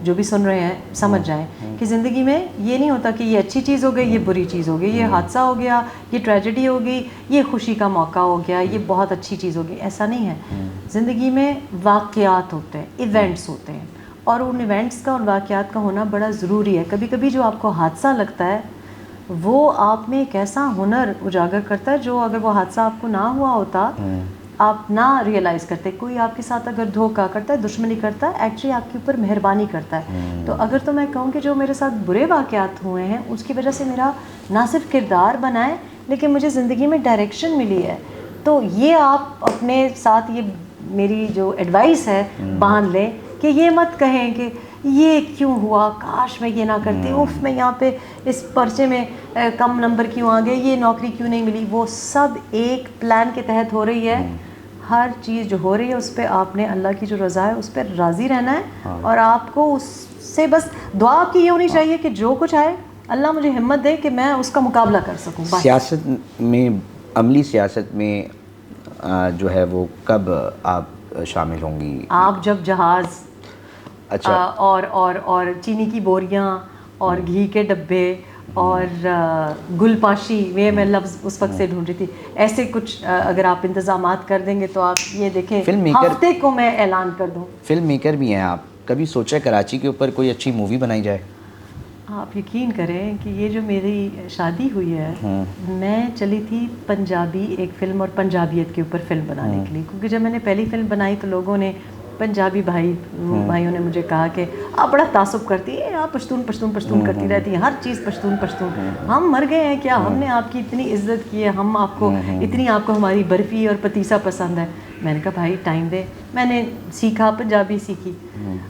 جو بھی سن رہے ہیں, سمجھ جائیں کہ زندگی میں یہ نہیں ہوتا کہ یہ اچھی چیز ہو گئی, یہ بری چیز ہو گئی, یہ حادثہ ہو گیا, یہ ٹریجڈی ہو گئی, یہ خوشی کا موقع ہو گیا, یہ بہت اچھی چیز ہو گئی. ایسا نہیں ہے. زندگی میں واقعات ہوتے ہیں, ایونٹس ہوتے ہیں, اور ان ایونٹس کا اور واقعات کا ہونا بڑا ضروری ہے. کبھی کبھی جو آپ کو حادثہ لگتا ہے وہ آپ میں ایک ایسا ہنر اجاگر کرتا ہے جو اگر وہ حادثہ آپ کو نہ ہوا ہوتا آپ نہ ریئلائز کرتے. کوئی آپ کے ساتھ اگر دھوکہ کرتا ہے, دشمنی کرتا ہے, ایکچولی آپ کے اوپر مہربانی کرتا ہے. تو اگر تو میں کہوں کہ جو میرے ساتھ برے واقعات ہوئے ہیں اس کی وجہ سے میرا نہ صرف کردار بنا ہے لیکن مجھے زندگی میں ڈائریکشن ملی ہے. تو یہ آپ اپنے ساتھ, یہ میری جو ایڈوائس ہے, باندھ لیں کہ یہ مت کہیں کہ یہ کیوں ہوا, کاش میں یہ نہ کرتی, اف میں یہاں پہ اس پرچے میں کم نمبر کیوں آ گئے, یہ نوکری کیوں نہیں ملی. وہ سب ایک پلان کے تحت ہو رہی ہے. ہر چیز جو ہو رہی ہے اس پہ آپ نے اللہ کی جو رضا ہے اس پہ راضی رہنا ہے, اور آپ کو اس سے بس دعا آپ کی یہ ہونی چاہیے کہ جو کچھ آئے اللہ مجھے ہمت دے کہ میں اس کا مقابلہ کر سکوں. سیاست میں, عملی سیاست میں جو ہے وہ کب آپ شامل ہوں گی؟ آپ جب جہاز, اچھا, اور چینی کی بوریاں اور گھی کے ڈبے اور گل پاشی, میں لفظ اس وقت سے ڈھونڈ رہی تھی, ایسے کچھ اگر آپ انتظامات کر دیں گے تو آپ یہ دیکھیں ہفتے کو میں اعلان کر دوں. فلم میکر بھی ہیں آپ, کبھی سوچا کراچی کے اوپر کوئی اچھی مووی بنائی جائے؟ آپ یقین کریں کہ یہ جو میری شادی ہوئی ہے, میں چلی تھی پنجابی ایک فلم اور پنجابیت کے اوپر فلم بنانے کے لیے, کیونکہ جب میں نے پہلی فلم بنائی تو لوگوں نے, پنجابی بھائیوں نے مجھے کہا کہ آپ بڑا تعصب کرتی ہیں, آپ پشتون پشتون پشتون کرتی رہتی ہیں, ہر چیز پشتون پشتون, ہم مر گئے ہیں کیا, ہم نے آپ کی اتنی عزت کی ہے, ہم آپ کو اتنی, آپ کو ہماری برفی اور پتیسا پسند ہے. میں نے کہا بھائی ٹائم دے, میں نے سیکھا, پنجابی سیکھی.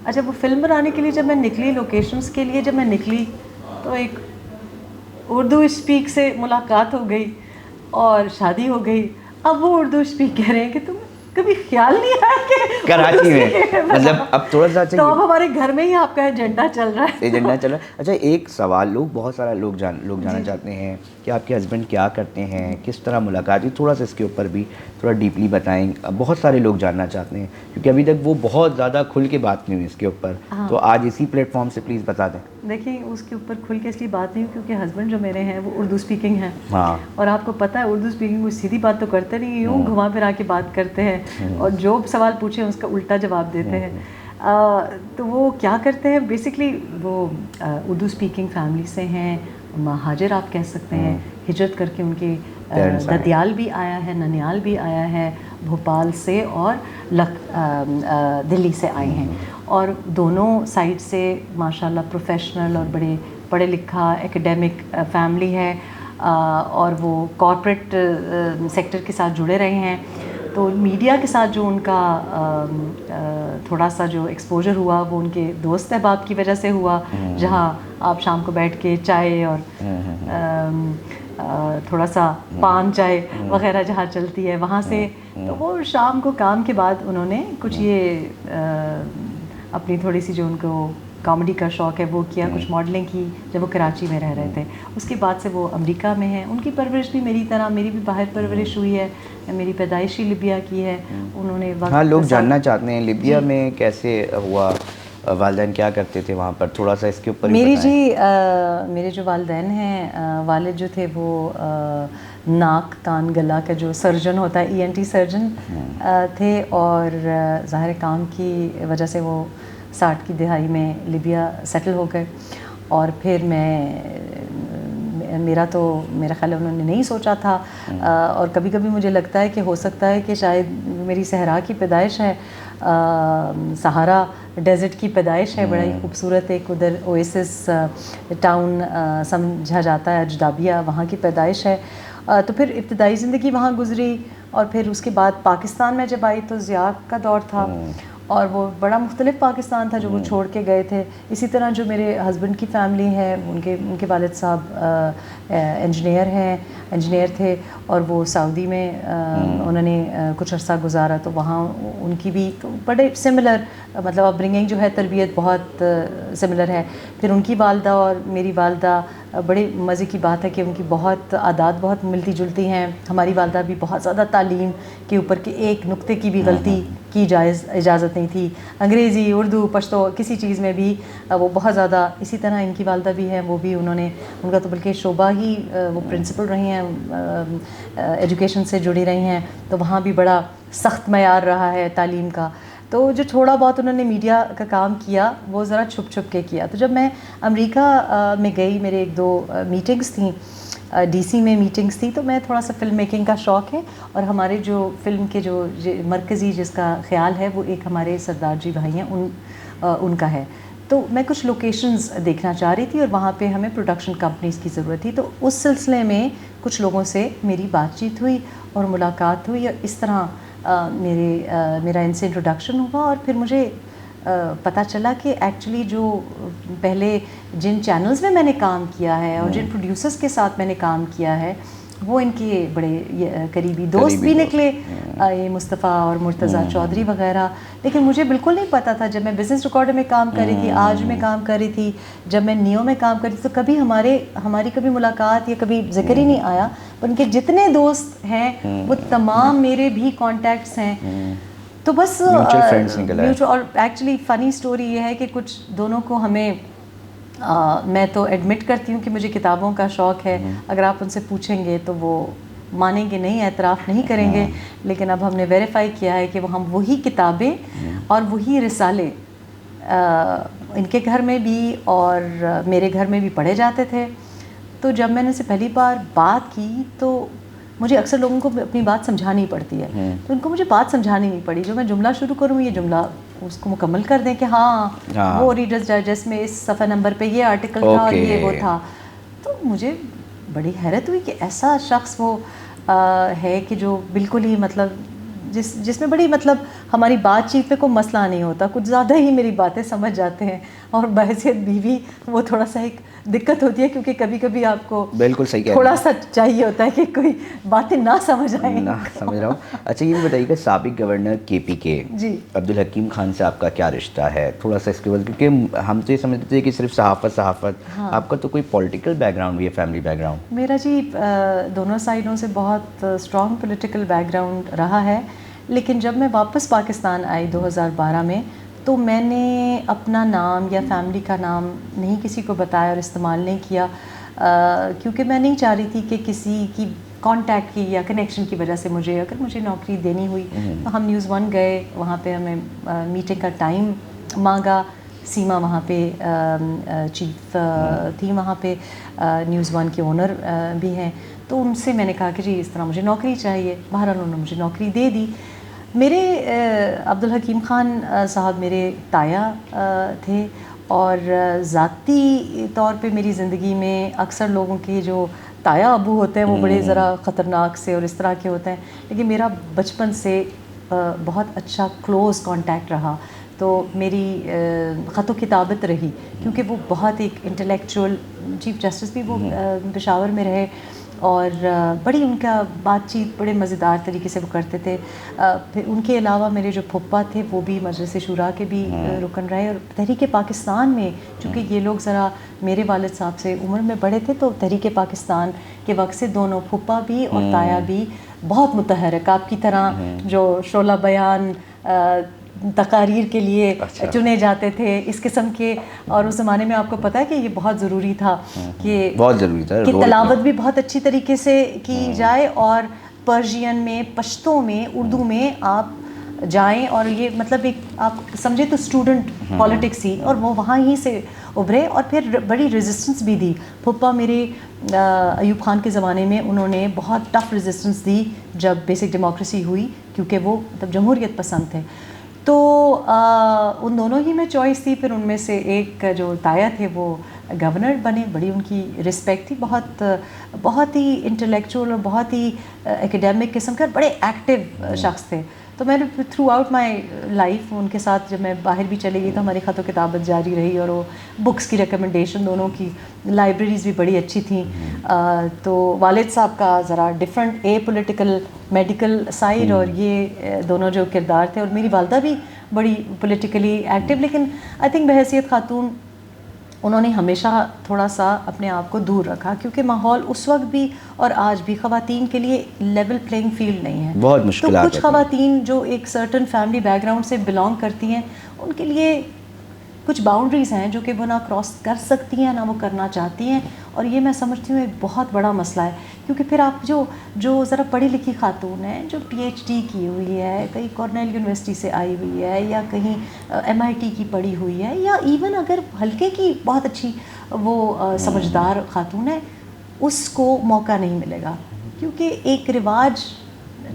اچھا, وہ فلم بنانے کے لیے جب میں نکلی, لوکیشنز کے لیے جب میں نکلی, تو ایک اردو اسپیک سے ملاقات ہو گئی اور شادی ہو گئی. اب وہ اردو اسپیک کہہ رہے ہیں کہ تم کبھی خیال نہیں آیا کہ کراچی میں, مطلب اب تھوڑا سا تو اب ہمارے گھر میں ہی آپ کا ایجنڈا چل رہا ہے. ایجنڈا چل رہا ہے. اچھا, ایک سوال, بہت سارا لوگ جانا چاہتے ہیں کہ آپ کے ہسبینڈ کیا کرتے ہیں, کس طرح ملاقات ہوئی, تھوڑا سا اس کے اوپر بھی تھوڑا ڈیپلی بتائیں. بہت سارے لوگ جاننا چاہتے ہیں کیونکہ ابھی تک وہ بہت زیادہ کھل کے بات نہیں ہوئی اس کے اوپر, تو آج اسی پلیٹ فارم سے پلیز بتا دیں. دیکھیں, اس کے اوپر کھل کے اس لیے بات نہیں, کیونکہ ہسبینڈ جو میرے ہیں وہ اردو اسپیکنگ ہیں. ہاں, اور آپ کو پتہ ہے اردو اسپیکنگ کوئی سیدھی بات تو کرتے نہیں, یوں گھما پھرا کے بات کرتے ہیں, اور جو سوال پوچھیں اس کا الٹا جواب دیتے ہیں. تو وہ کیا کرتے ہیں, بیسکلی وہ اردو اسپیکنگ فیملی سے ہیں, مہاجر آپ کہہ سکتے ہیں, ہجرت کر کے ان کے ددیال بھی آیا ہے, ننیال بھی آیا ہے, بھوپال سے اور دلی سے آئے ہیں, اور دونوں سائڈ سے ماشاءاللہ پروفیشنل اور بڑے پڑھے لکھا ایکیڈیمک فیملی ہے, اور وہ کارپوریٹ سیکٹر کے ساتھ جڑے رہے ہیں. تو میڈیا کے ساتھ جو ان کا تھوڑا سا جو ایکسپوجر ہوا وہ ان کے دوست احباب کی وجہ سے ہوا, جہاں آپ شام کو بیٹھ کے چائے اور تھوڑا سا پان چائے وغیرہ جہاں چلتی ہے وہاں سے. تو وہ شام کو کام کے بعد انہوں نے کچھ یہ اپنی تھوڑی سی جو ان کو کامیڈی کا شوق ہے وہ کیا, کچھ ماڈلنگ کی جب وہ کراچی میں رہ رہے تھے. اس کے بعد سے وہ امریکہ میں ہیں. ان کی پرورش بھی میری طرح, میری بھی باہر پرورش ہوئی ہے, میری پیدائشی لیبیا کی ہے. انہوں نے ہاں, لوگ جاننا چاہتے ہیں لیبیا میں کیسے ہوا, والدین کیا کرتے تھے وہاں پر, تھوڑا سا اس کے اوپر میرے جو والدین ہیں, والد جو تھے وہ ناک کان گلا کا جو سرجن ہوتا ہے, ENT سرجن تھے, اور ظاہر کام کی وجہ سے وہ 60 کی دہائی میں لیبیا سیٹل ہو گئے. اور پھر میرا خیال ہے انہوں نے نہیں سوچا تھا, اور کبھی کبھی مجھے لگتا ہے کہ ہو سکتا ہے کہ شاید میری صحرا کی پیدائش ہے, سہارا ڈیزرٹ کی پیدائش ہے, بڑا ہی خوبصورت ایک ادھر اویسس ٹاؤن سمجھا جاتا ہے, اجدابیہ, وہاں کی پیدائش ہے. تو پھر ابتدائی زندگی وہاں گزری, اور پھر اس کے بعد پاکستان میں جب آئی تو ضیاء کا دور تھا اور وہ بڑا مختلف پاکستان تھا جو وہ چھوڑ کے گئے تھے. اسی طرح جو میرے ہسبینڈ کی فیملی ہے ان کے والد صاحب انجینئر تھے اور وہ سعودی میں انہوں نے کچھ عرصہ گزارا, تو وہاں ان کی بھی بڑے سملر مطلب اپ برنگنگ جو ہے, تربیت بہت سملر ہے. پھر ان کی والدہ اور میری والدہ, بڑے مزے کی بات ہے کہ ان کی بہت عادات بہت ملتی جلتی ہیں. ہماری والدہ بھی بہت زیادہ تعلیم کے اوپر کے ایک نقطے کی بھی غلطی کی اجازت نہیں تھی. انگریزی, اردو, پشتو کسی چیز میں بھی وہ بہت زیادہ. اسی طرح ان کی والدہ بھی ہیں, وہ بھی انہوں نے ان کا تو بلکہ شعبہ ہی وہ پرنسپل رہی ہیں, ایجوکیشن سے جڑی رہی ہیں, تو وہاں بھی بڑا سخت معیار رہا ہے تعلیم کا. تو جو تھوڑا بہت انہوں نے میڈیا کا کام کیا وہ ذرا چھپ چھپ کے کیا. تو جب میں امریکہ میں گئی, میرے 1-2 میٹنگز تھیں, ڈی سی میں میٹنگز تھی, تو میں تھوڑا سا فلم میکنگ کا شوق ہے اور ہمارے جو فلم کے جو مرکزی جس کا خیال ہے وہ ایک ہمارے سردار جی بھائی ہیں, ان کا ہے. تو میں کچھ لوکیشنز دیکھنا چاہ رہی تھی اور وہاں پہ ہمیں پروڈکشن کمپنیز کی ضرورت تھی. تو اس سلسلے میں کچھ لوگوں سے میری بات چیت ہوئی اور ملاقات ہوئی, اور اس طرح میرا ان سے انٹروڈکشن ہوا. اور پھر مجھے پتہ چلا کہ ایکچولی جو پہلے جن چینلز میں نے کام کیا ہے اور جن پروڈیوسرز کے ساتھ میں نے کام کیا ہے وہ ان کے بڑے قریبی دوست بھی نکلے, یہ مصطفیٰ اور مرتضیٰ چودھری وغیرہ. لیکن مجھے بالکل نہیں پتہ تھا, جب میں بزنس ریکارڈر میں کام کر رہی تھی, آج میں کام کر رہی تھی, جب میں نیو میں کام کر رہی تھی, تو کبھی ہماری کبھی ملاقات یا کبھی ذکر ہی نہیں آیا. ان کے جتنے دوست ہیں وہ تمام میرے بھی کانٹیکٹس ہیں. تو بس اور ایکچولی فنی سٹوری یہ ہے کہ کچھ دونوں کو ہمیں میں تو ایڈمٹ کرتی ہوں کہ مجھے کتابوں کا شوق ہے. اگر آپ ان سے پوچھیں گے تو وہ مانیں گے نہیں, اعتراف نہیں کریں گے. لیکن اب ہم نے ویریفائی کیا ہے کہ وہ ہم وہی کتابیں اور وہی رسالے ان کے گھر میں بھی اور میرے گھر میں بھی پڑھے جاتے تھے. تو جب میں نے سے پہلی بار بات کی تو مجھے اکثر لوگوں کو اپنی بات سمجھانی پڑتی ہے, تو ان کو مجھے بات سمجھانی نہیں پڑی. جو میں جملہ شروع کروں یہ جملہ اس کو مکمل کر دیں کہ ہاں وہ ریڈرز ڈائجسٹ میں اس صفحہ نمبر پہ یہ آرٹیکل تھا اور یہ وہ تھا. تو مجھے بڑی حیرت ہوئی کہ ایسا شخص وہ ہے کہ جو بالکل ہی مطلب جس میں بڑی مطلب ہماری بات چیت پہ کوئی مسئلہ نہیں ہوتا, کچھ زیادہ ہی میری باتیں سمجھ جاتے ہیں. اور بحیثیت بیوی وہ تھوڑا سا ایک دقت ہوتی ہے کیونکہ کبھی کبھی آپ کو بالکل صحیح تھوڑا سا چاہیے ہوتا ہے کہ کوئی باتیں نہ سمجھ آئیں. نہ سمجھ رہا ہوں. اچھا یہ بتائیے کہ سابق گورنر KPK جی عبدالحکیم خان سے آپ کا کیا رشتہ ہے, تھوڑا سا اس کے بعد, کیونکہ ہم تو یہ سمجھتے تھے کہ صرف صحافت, آپ کا تو کوئی پولیٹیکل بیک گراؤنڈ بھی ہے, فیملی بیک گراؤنڈ؟ میرا جی دونوں سائڈوں سے بہت اسٹرانگ پولیٹیکل بیک گراؤنڈ رہا ہے. لیکن جب میں واپس پاکستان آئی 2012 میں تو میں نے اپنا نام یا فیملی کا نام نہیں کسی کو بتایا اور استعمال نہیں کیا, کیونکہ میں نہیں چاہ رہی تھی کہ کسی کی کانٹیکٹ کی یا کنیکشن کی وجہ سے اگر مجھے نوکری دینی ہوئی تو ہم نیوز 1 گئے, وہاں پہ ہمیں میٹنگ کا ٹائم مانگا. سیما وہاں پہ چیف تھی, وہاں پہ نیوز 1 کے اونر بھی ہیں. تو ان سے میں نے کہا کہ جی اس طرح مجھے نوکری چاہیے. بہرحال انہوں نے مجھے نوکری دے دی. میرے عبدالحکیم خان صاحب میرے تایا تھے, اور ذاتی طور پہ میری زندگی میں اکثر لوگوں کے جو تایا ابو ہوتے ہیں وہ بڑے ذرا خطرناک سے اور اس طرح کے ہوتے ہیں, لیکن میرا بچپن سے بہت اچھا کلوز کانٹیکٹ رہا. تو میری خط و کتابت رہی کیونکہ وہ بہت ایک انٹلیکچوئل, چیف جسٹس بھی وہ پشاور میں رہے, اور بڑی ان کا بات چیت بڑے مزیدار طریقے سے وہ کرتے تھے. پھر ان کے علاوہ میرے جو پھپھا تھے وہ بھی مجلس شورا کے بھی رکن رہے, اور تحریک پاکستان میں چونکہ یہ لوگ ذرا میرے والد صاحب سے عمر میں بڑے تھے, تو تحریک پاکستان کے وقت سے دونوں پھپھا بھی اور تایا بھی بہت متحرک, آپ کی طرح جو شعلہ بیان تقاریر کے لیے چنے جاتے تھے اس قسم کے. اور اس زمانے میں آپ کو پتہ ہے کہ یہ بہت ضروری تھا کہ تلاوت بھی بہت اچھی طریقے سے کی جائے, اور پرشین میں, پشتو میں, اردو میں آپ جائیں, اور یہ مطلب ایک آپ سمجھے تو اسٹوڈنٹ پالیٹکس ہی, اور وہ وہاں ہی سے ابھرے. اور پھر بڑی ریزسٹنس بھی دی. پھپھا میرے ایوب خان کے زمانے میں انہوں نے بہت ٹف ریزسٹنس دی جب بیسک ڈیموکریسی ہوئی, کیونکہ وہ مطلب جمہوریت پسند تھے. تو ان دونوں ہی میں چوائس تھی. پھر ان میں سے ایک جو تایا تھے وہ گورنر بنے, بڑی ان کی رسپیکٹ تھی, بہت ہی انٹلیکچوئل اور بہت ہی ایکیڈیمک قسم کے, بڑے ایکٹیو شخص تھے. تو میں نے تھرو آؤٹ مائی لائف ان کے ساتھ, جب میں باہر بھی چلی گئی تو ہماری خط و کتابت جاری رہی, اور وہ بکس کی ریکمنڈیشن دونوں کی, لائبریریز بھی بڑی اچھی تھیں. تو والد صاحب کا ذرا ڈفرینٹ پولیٹیکل میڈیکل سائڈ, اور یہ دونوں جو کردار تھے, اور میری والدہ بھی بڑی پولیٹیکلی ایکٹیو, لیکن آئی تھنک بحیثیت خاتون انہوں نے ہمیشہ تھوڑا سا اپنے آپ کو دور رکھا, کیونکہ ماحول اس وقت بھی اور آج بھی خواتین کے لیے لیول پلینگ فیلڈ نہیں ہے. بہت مشکلات. تو کچھ خواتین جو ایک سرٹن فیملی بیک گراؤنڈ سے بلانگ کرتی ہیں, ان کے لیے کچھ باؤنڈریز ہیں جو کہ وہ نہ کراس کر سکتی ہیں, نہ وہ کرنا چاہتی ہیں. اور یہ میں سمجھتی ہوں ایک بہت بڑا مسئلہ ہے, کیونکہ پھر آپ جو ذرا پڑھی لکھی خاتون ہیں, جو PhD کی ہوئی ہے, کہیں کارنیل یونیورسٹی سے آئی ہوئی ہے, یا کہیں MIT کی پڑھی ہوئی ہے, یا ایون اگر ہلکے کی بہت اچھی وہ سمجھدار خاتون ہے, اس کو موقع نہیں ملے گا, کیونکہ ایک رواج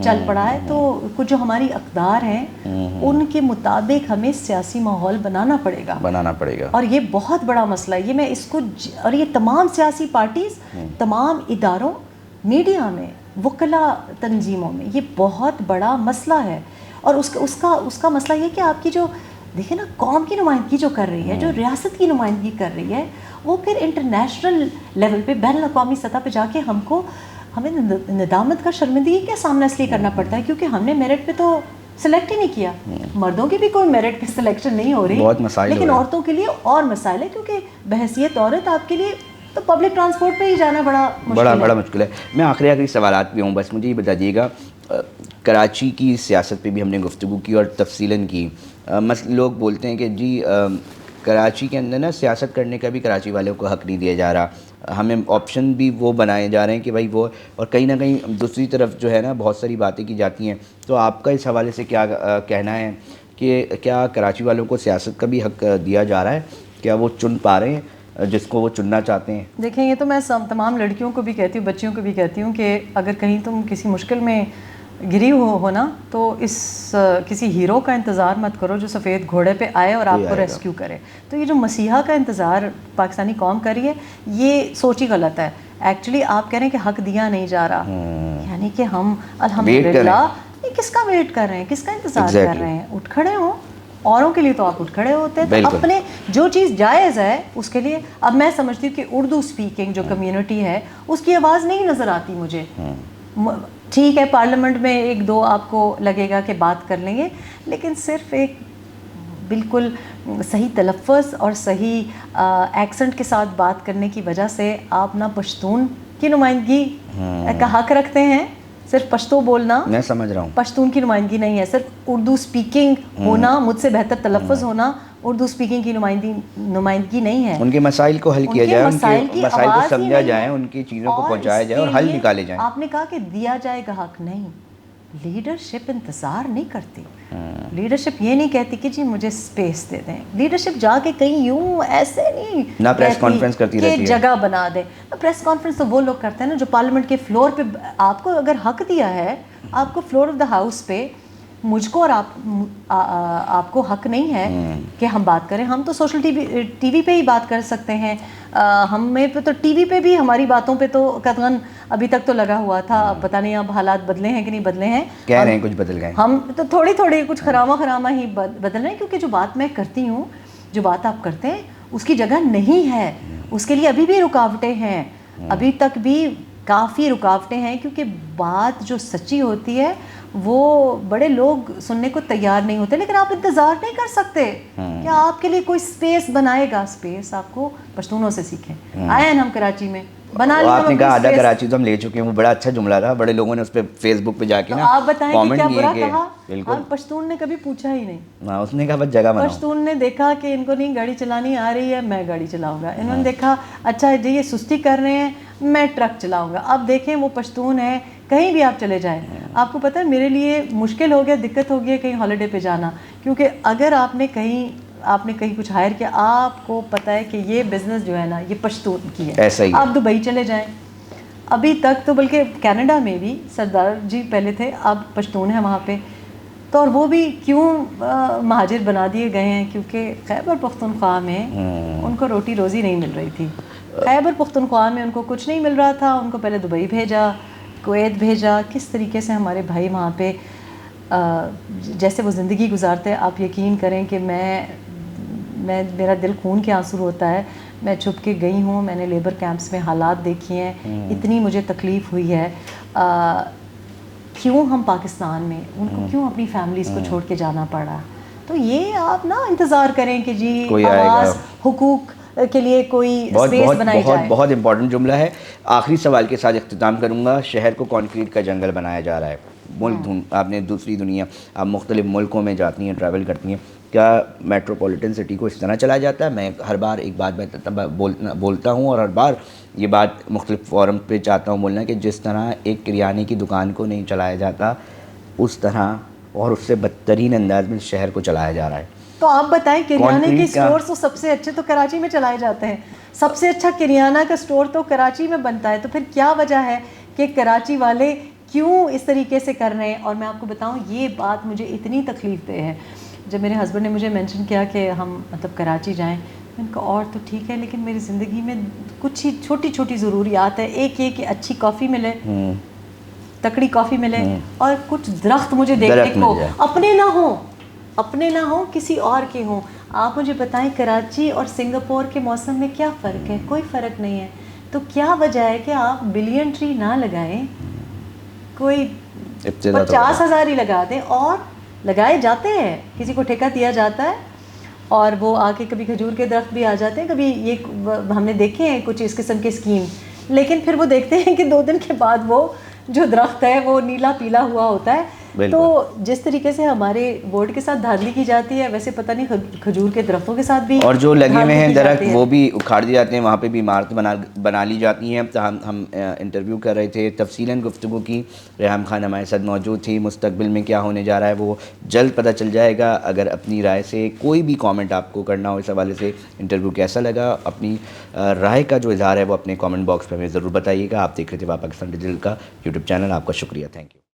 چل پڑا ہے. تو کچھ جو ہماری اقدار ہیں ان کے مطابق ہمیں سیاسی ماحول بنانا پڑے گا, اور یہ بہت بڑا مسئلہ ہے. یہ میں اس کو, اور یہ تمام سیاسی پارٹیز, تمام اداروں, میڈیا میں, وکلا تنظیموں میں یہ بہت بڑا مسئلہ ہے. اور اس کا مسئلہ یہ کہ آپ کی جو دیکھیں نا قوم کی نمائندگی جو کر رہی ہے, جو ریاست کی نمائندگی کر رہی ہے, وہ پھر انٹرنیشنل لیول پہ, بین الاقوامی سطح پہ جا کے ہمیں ندامت کا, شرمندگی کا سامنا اس لیے کرنا پڑتا ہے کیونکہ ہم نے میرٹ پہ تو سلیکٹ ہی نہیں کیا. مردوں کی بھی کوئی میرٹ پہ سلیکشن نہیں ہو رہی, لیکن عورتوں کے لیے اور مسائل ہے, کیونکہ بحیثیت عورت آپ کے لیے تو پبلک ٹرانسپورٹ پہ ہی جانا بڑا مشکل ہے. میں آخری سوالات بھی ہوں, بس مجھے یہ بتا دیجیے گا, کراچی کی سیاست پہ بھی ہم نے گفتگو کی اور تفصیلاً کی. لوگ بولتے ہیں کہ جی کراچی کے اندر نا سیاست کرنے کا بھی کراچی والوں کو حق نہیں دیا جا رہا, ہمیں آپشن بھی وہ بنائے جا رہے ہیں کہ بھائی وہ, اور کہیں نہ کہیں دوسری طرف جو ہے نا بہت ساری باتیں کی جاتی ہیں. تو آپ کا اس حوالے سے کیا کہنا ہے کہ کیا کراچی والوں کو سیاست کا بھی حق دیا جا رہا ہے, کیا وہ چن پا رہے ہیں جس کو وہ چننا چاہتے ہیں؟ دیکھیں, یہ تو میں تمام لڑکیوں کو بھی کہتی ہوں, بچیوں کو بھی کہتی ہوں کہ اگر کہیں تم کسی مشکل میں گری ہو نا, تو کسی ہیرو کا انتظار مت کرو جو سفید گھوڑے پہ آئے اور آپ کو ریسکیو کرے. تو یہ جو مسیحا کا انتظار پاکستانی قوم کر رہی ہے, یہ سوچ ہی غلط ہے. ایکچولی آپ کہہ رہے ہیں کہ حق دیا نہیں جا رہا, یعنی کہ ہم الحمدللہ کس کا ویٹ کر رہے ہیں, کس کا انتظار کر رہے ہیں؟ اٹھ کھڑے ہوں. اوروں کے لیے تو آپ اٹھ کھڑے ہوتے ہیں, تو اپنے جو چیز جائز ہے اس کے لیے. اب میں سمجھتی ہوں کہ اردو سپیکنگ جو کمیونٹی ہے اس کی آواز نہیں نظر آتی مجھے. ٹھیک ہے, پارلیمنٹ میں ایک دو آپ کو لگے گا کہ بات کر لیں گے, لیکن صرف ایک بالکل صحیح تلفظ اور صحیح ایکسنٹ کے ساتھ بات کرنے کی وجہ سے آپ نہ پشتون کی نمائندگی کا حق رکھتے ہیں. صرف پشتو بولنا, میں سمجھ رہا ہوں, پشتون کی نمائندگی نہیں ہے. صرف اردو سپیکنگ ہونا, مجھ سے بہتر تلفظ ہونا اردو سپیکنگ کی نمائندگی نہیں ہے. ان کے مسائل کو حل کیا جائے, ان کے مسائل کو سمجھا جائے, ان کی چیزوں کو پہنچایا جائے اور حل نکالے جائیں. آپ نے کہا کہ دیا جائے گا حق, نہیں, لیڈرشپ انتظار نہیں کرتی. لیڈرشپ یہ نہیں کہتی کہ جی مجھے اسپیس دے دیں. لیڈرشپ جا کے کہیں یوں ایسے نہیں نہ پریس کانفرنس کرتی رہتی ہے, جگہ بنا دے. پریس کانفرنس تو وہ لوگ کرتے ہیں نا جو پارلیمنٹ کے فلور پہ آپ کو اگر حق دیا ہے, آپ کو فلور آف دا ہاؤس پہ, مجھ کو اور آپ کو حق نہیں ہے کہ ہم بات کریں. ہم تو سوشل ٹی وی پہ ہی بات کر سکتے ہیں. ہمیں پہ تو ٹی وی پہ بھی ہماری باتوں پہ تو قطعاً ابھی تک تو لگا ہوا تھا. پتہ نہیں اب حالات بدلے ہیں کہ نہیں بدلے ہیں, کہہ رہے ہیں کچھ بدل گئے. ہم تو تھوڑی کچھ خرامہ ہی بدل رہے ہیں, کیونکہ جو بات میں کرتی ہوں, جو بات آپ کرتے ہیں, اس کی جگہ نہیں ہے. اس کے لیے ابھی بھی رکاوٹیں ہیں, ابھی تک بھی کافی رکاوٹیں ہیں, کیونکہ بات جو سچی ہوتی ہے وہ بڑے لوگ سننے کو تیار نہیں ہوتے. لیکن آپ انتظار نہیں کر سکتے کہ آپ کے لیے کوئی سپیس بنائے گا. سپیس آپ کو پشتونوں سے سیکھیں. آئے ہیں ہم کراچی میں, بنا لیا. آپ نے کہا آدھا کراچی تو ہم لے چکے ہیں, وہ بڑا اچھا جملہ تھا, بڑے لوگوں نے اس پہ فیس بک پہ جا کے نا آپ بتائیں کہ کیا برا کہا. بالکل, پشتون نے کبھی پوچھا ہی نہیں. اس نے کہا بس جگہ بناؤ. پشتون نے دیکھا کہ ان کو نہیں گاڑی چلانی آ رہی ہے, میں گاڑی چلاؤں گا. انہوں نے دیکھا اچھا جی یہ سستی کر رہے ہیں, میں ٹرک چلاؤں گا. اب دیکھیں وہ پشتون ہے, کہیں بھی آپ چلے جائیں. آپ کو پتہ ہے میرے لیے مشکل ہو گیا, دقت ہو گیا کہیں ہالیڈے پہ جانا, کیونکہ اگر آپ نے کہیں کچھ ہائر کیا, آپ کو پتہ ہے کہ یہ بزنس جو ہے نا یہ پشتون کی ہے. ایسا ہی آپ دبئی چلے جائیں, ابھی تک تو بلکہ کینیڈا میں بھی سردار جی پہلے تھے, اب پشتون ہیں وہاں پہ. تو اور وہ بھی کیوں مہاجر بنا دیے گئے ہیں؟ کیونکہ خیبر پختونخوا میں ان کو روٹی روزی نہیں مل رہی تھی. خیبر پختونخوا میں ان کو کچھ نہیں مل رہا تھا. ان کو پہلے دبئی بھیجا, کویت بھیجا. کس طریقے سے ہمارے بھائی وہاں پہ جیسے وہ زندگی گزارتے ہیں, آپ یقین کریں کہ میرا دل خون کے آنسو ہوتا ہے. میں چھپ کے گئی ہوں, میں نے لیبر کیمپس میں حالات دیکھے ہیں, اتنی مجھے تکلیف ہوئی ہے. کیوں ہم پاکستان میں, ان کو کیوں اپنی فیملیز کو چھوڑ کے جانا پڑا؟ تو یہ آپ نہ انتظار کریں کہ جی آواز حقوق کے لیے کوئی اسپیس بنائی جائے. بہت امپورٹنٹ جملہ ہے. آخری سوال کے ساتھ اختتام کروں گا. شہر کو کنکریٹ کا جنگل بنایا جا رہا ہے. ملک آپ نے دوسری دنیا, آپ مختلف ملکوں میں جاتی ہیں, ٹریول کرتی ہیں, کیا میٹروپولیٹن سٹی کو اس طرح چلایا جاتا ہے؟ میں ہر بار ایک بات بولتا ہوں اور ہر بار یہ بات مختلف فورم پہ چاہتا ہوں بولنا کہ جس طرح ایک کریانے کی دکان کو نہیں چلایا جاتا, اس طرح اور اس سے بدترین انداز میں شہر کو چلایا جا رہا ہے. تو آپ بتائیں, کریانے کے اسٹورز تو سب سے اچھے تو کراچی میں چلائے جاتے ہیں. سب سے اچھا کریانہ کا اسٹور تو کراچی میں بنتا ہے. تو پھر کیا وجہ ہے کہ کراچی والے کیوں اس طریقے سے کر رہے ہیں؟ اور میں آپ کو بتاؤں, یہ بات مجھے اتنی تکلیف دہ ہے. جب میرے ہسبینڈ نے مجھے مینشن کیا کہ ہم مطلب کراچی جائیں, میں نے کہا اور تو ٹھیک ہے, لیکن میری زندگی میں کچھ ہی چھوٹی چھوٹی ضروریات ہے. ایک یہ کہ اچھی کافی ملے, تکڑی کافی ملے, اور کچھ درخت مجھے دیکھنے کو اپنے نہ ہوں کسی اور کے ہوں. آپ مجھے بتائیں کراچی اور سنگاپور کے موسم میں کیا فرق ہے؟ کوئی فرق نہیں ہے. تو کیا وجہ ہے کہ آپ بلین ٹری نہ لگائیں, کوئی 50,000 ہی لگا دیں؟ اور لگائے جاتے ہیں, کسی کو ٹھیکہ دیا جاتا ہے اور وہ آ کے کبھی کھجور کے درخت بھی آ جاتے ہیں, کبھی یہ ہم نے دیکھے ہیں کچھ اس قسم کے اسکیم. لیکن پھر وہ دیکھتے ہیں کہ 2 دن کے بعد وہ جو درخت ہے وہ نیلا پیلا ہوا ہوتا ہے. تو جس طریقے سے ہمارے بورڈ کے ساتھ دھاندلی کی جاتی ہے, ویسے پتہ نہیں کھجور کے درختوں کے ساتھ بھی, اور جو لگے ہوئے ہیں درخت وہ بھی اکھاڑ دیے جاتے ہیں, وہاں پہ بھی عمارت بنا لی جاتی ہیں. ہم انٹرویو کر رہے تھے, تفصیلاً گفتگو کی. ریحام خان ہمارے ساتھ موجود تھی. مستقبل میں کیا ہونے جا رہا ہے وہ جلد پتہ چل جائے گا. اگر اپنی رائے سے کوئی بھی کامنٹ آپ کو کرنا ہو اس حوالے سے, انٹرویو کیسا لگا, اپنی رائے کا جو اظہار ہے وہ اپنے کامنٹ باکس پہ ہمیں ضرور بتائیے گا. آپ دیکھ رہے تھے پاکستان ڈیجیٹل کا یوٹیوب چینل. آپ کا شکریہ, تھینک یو.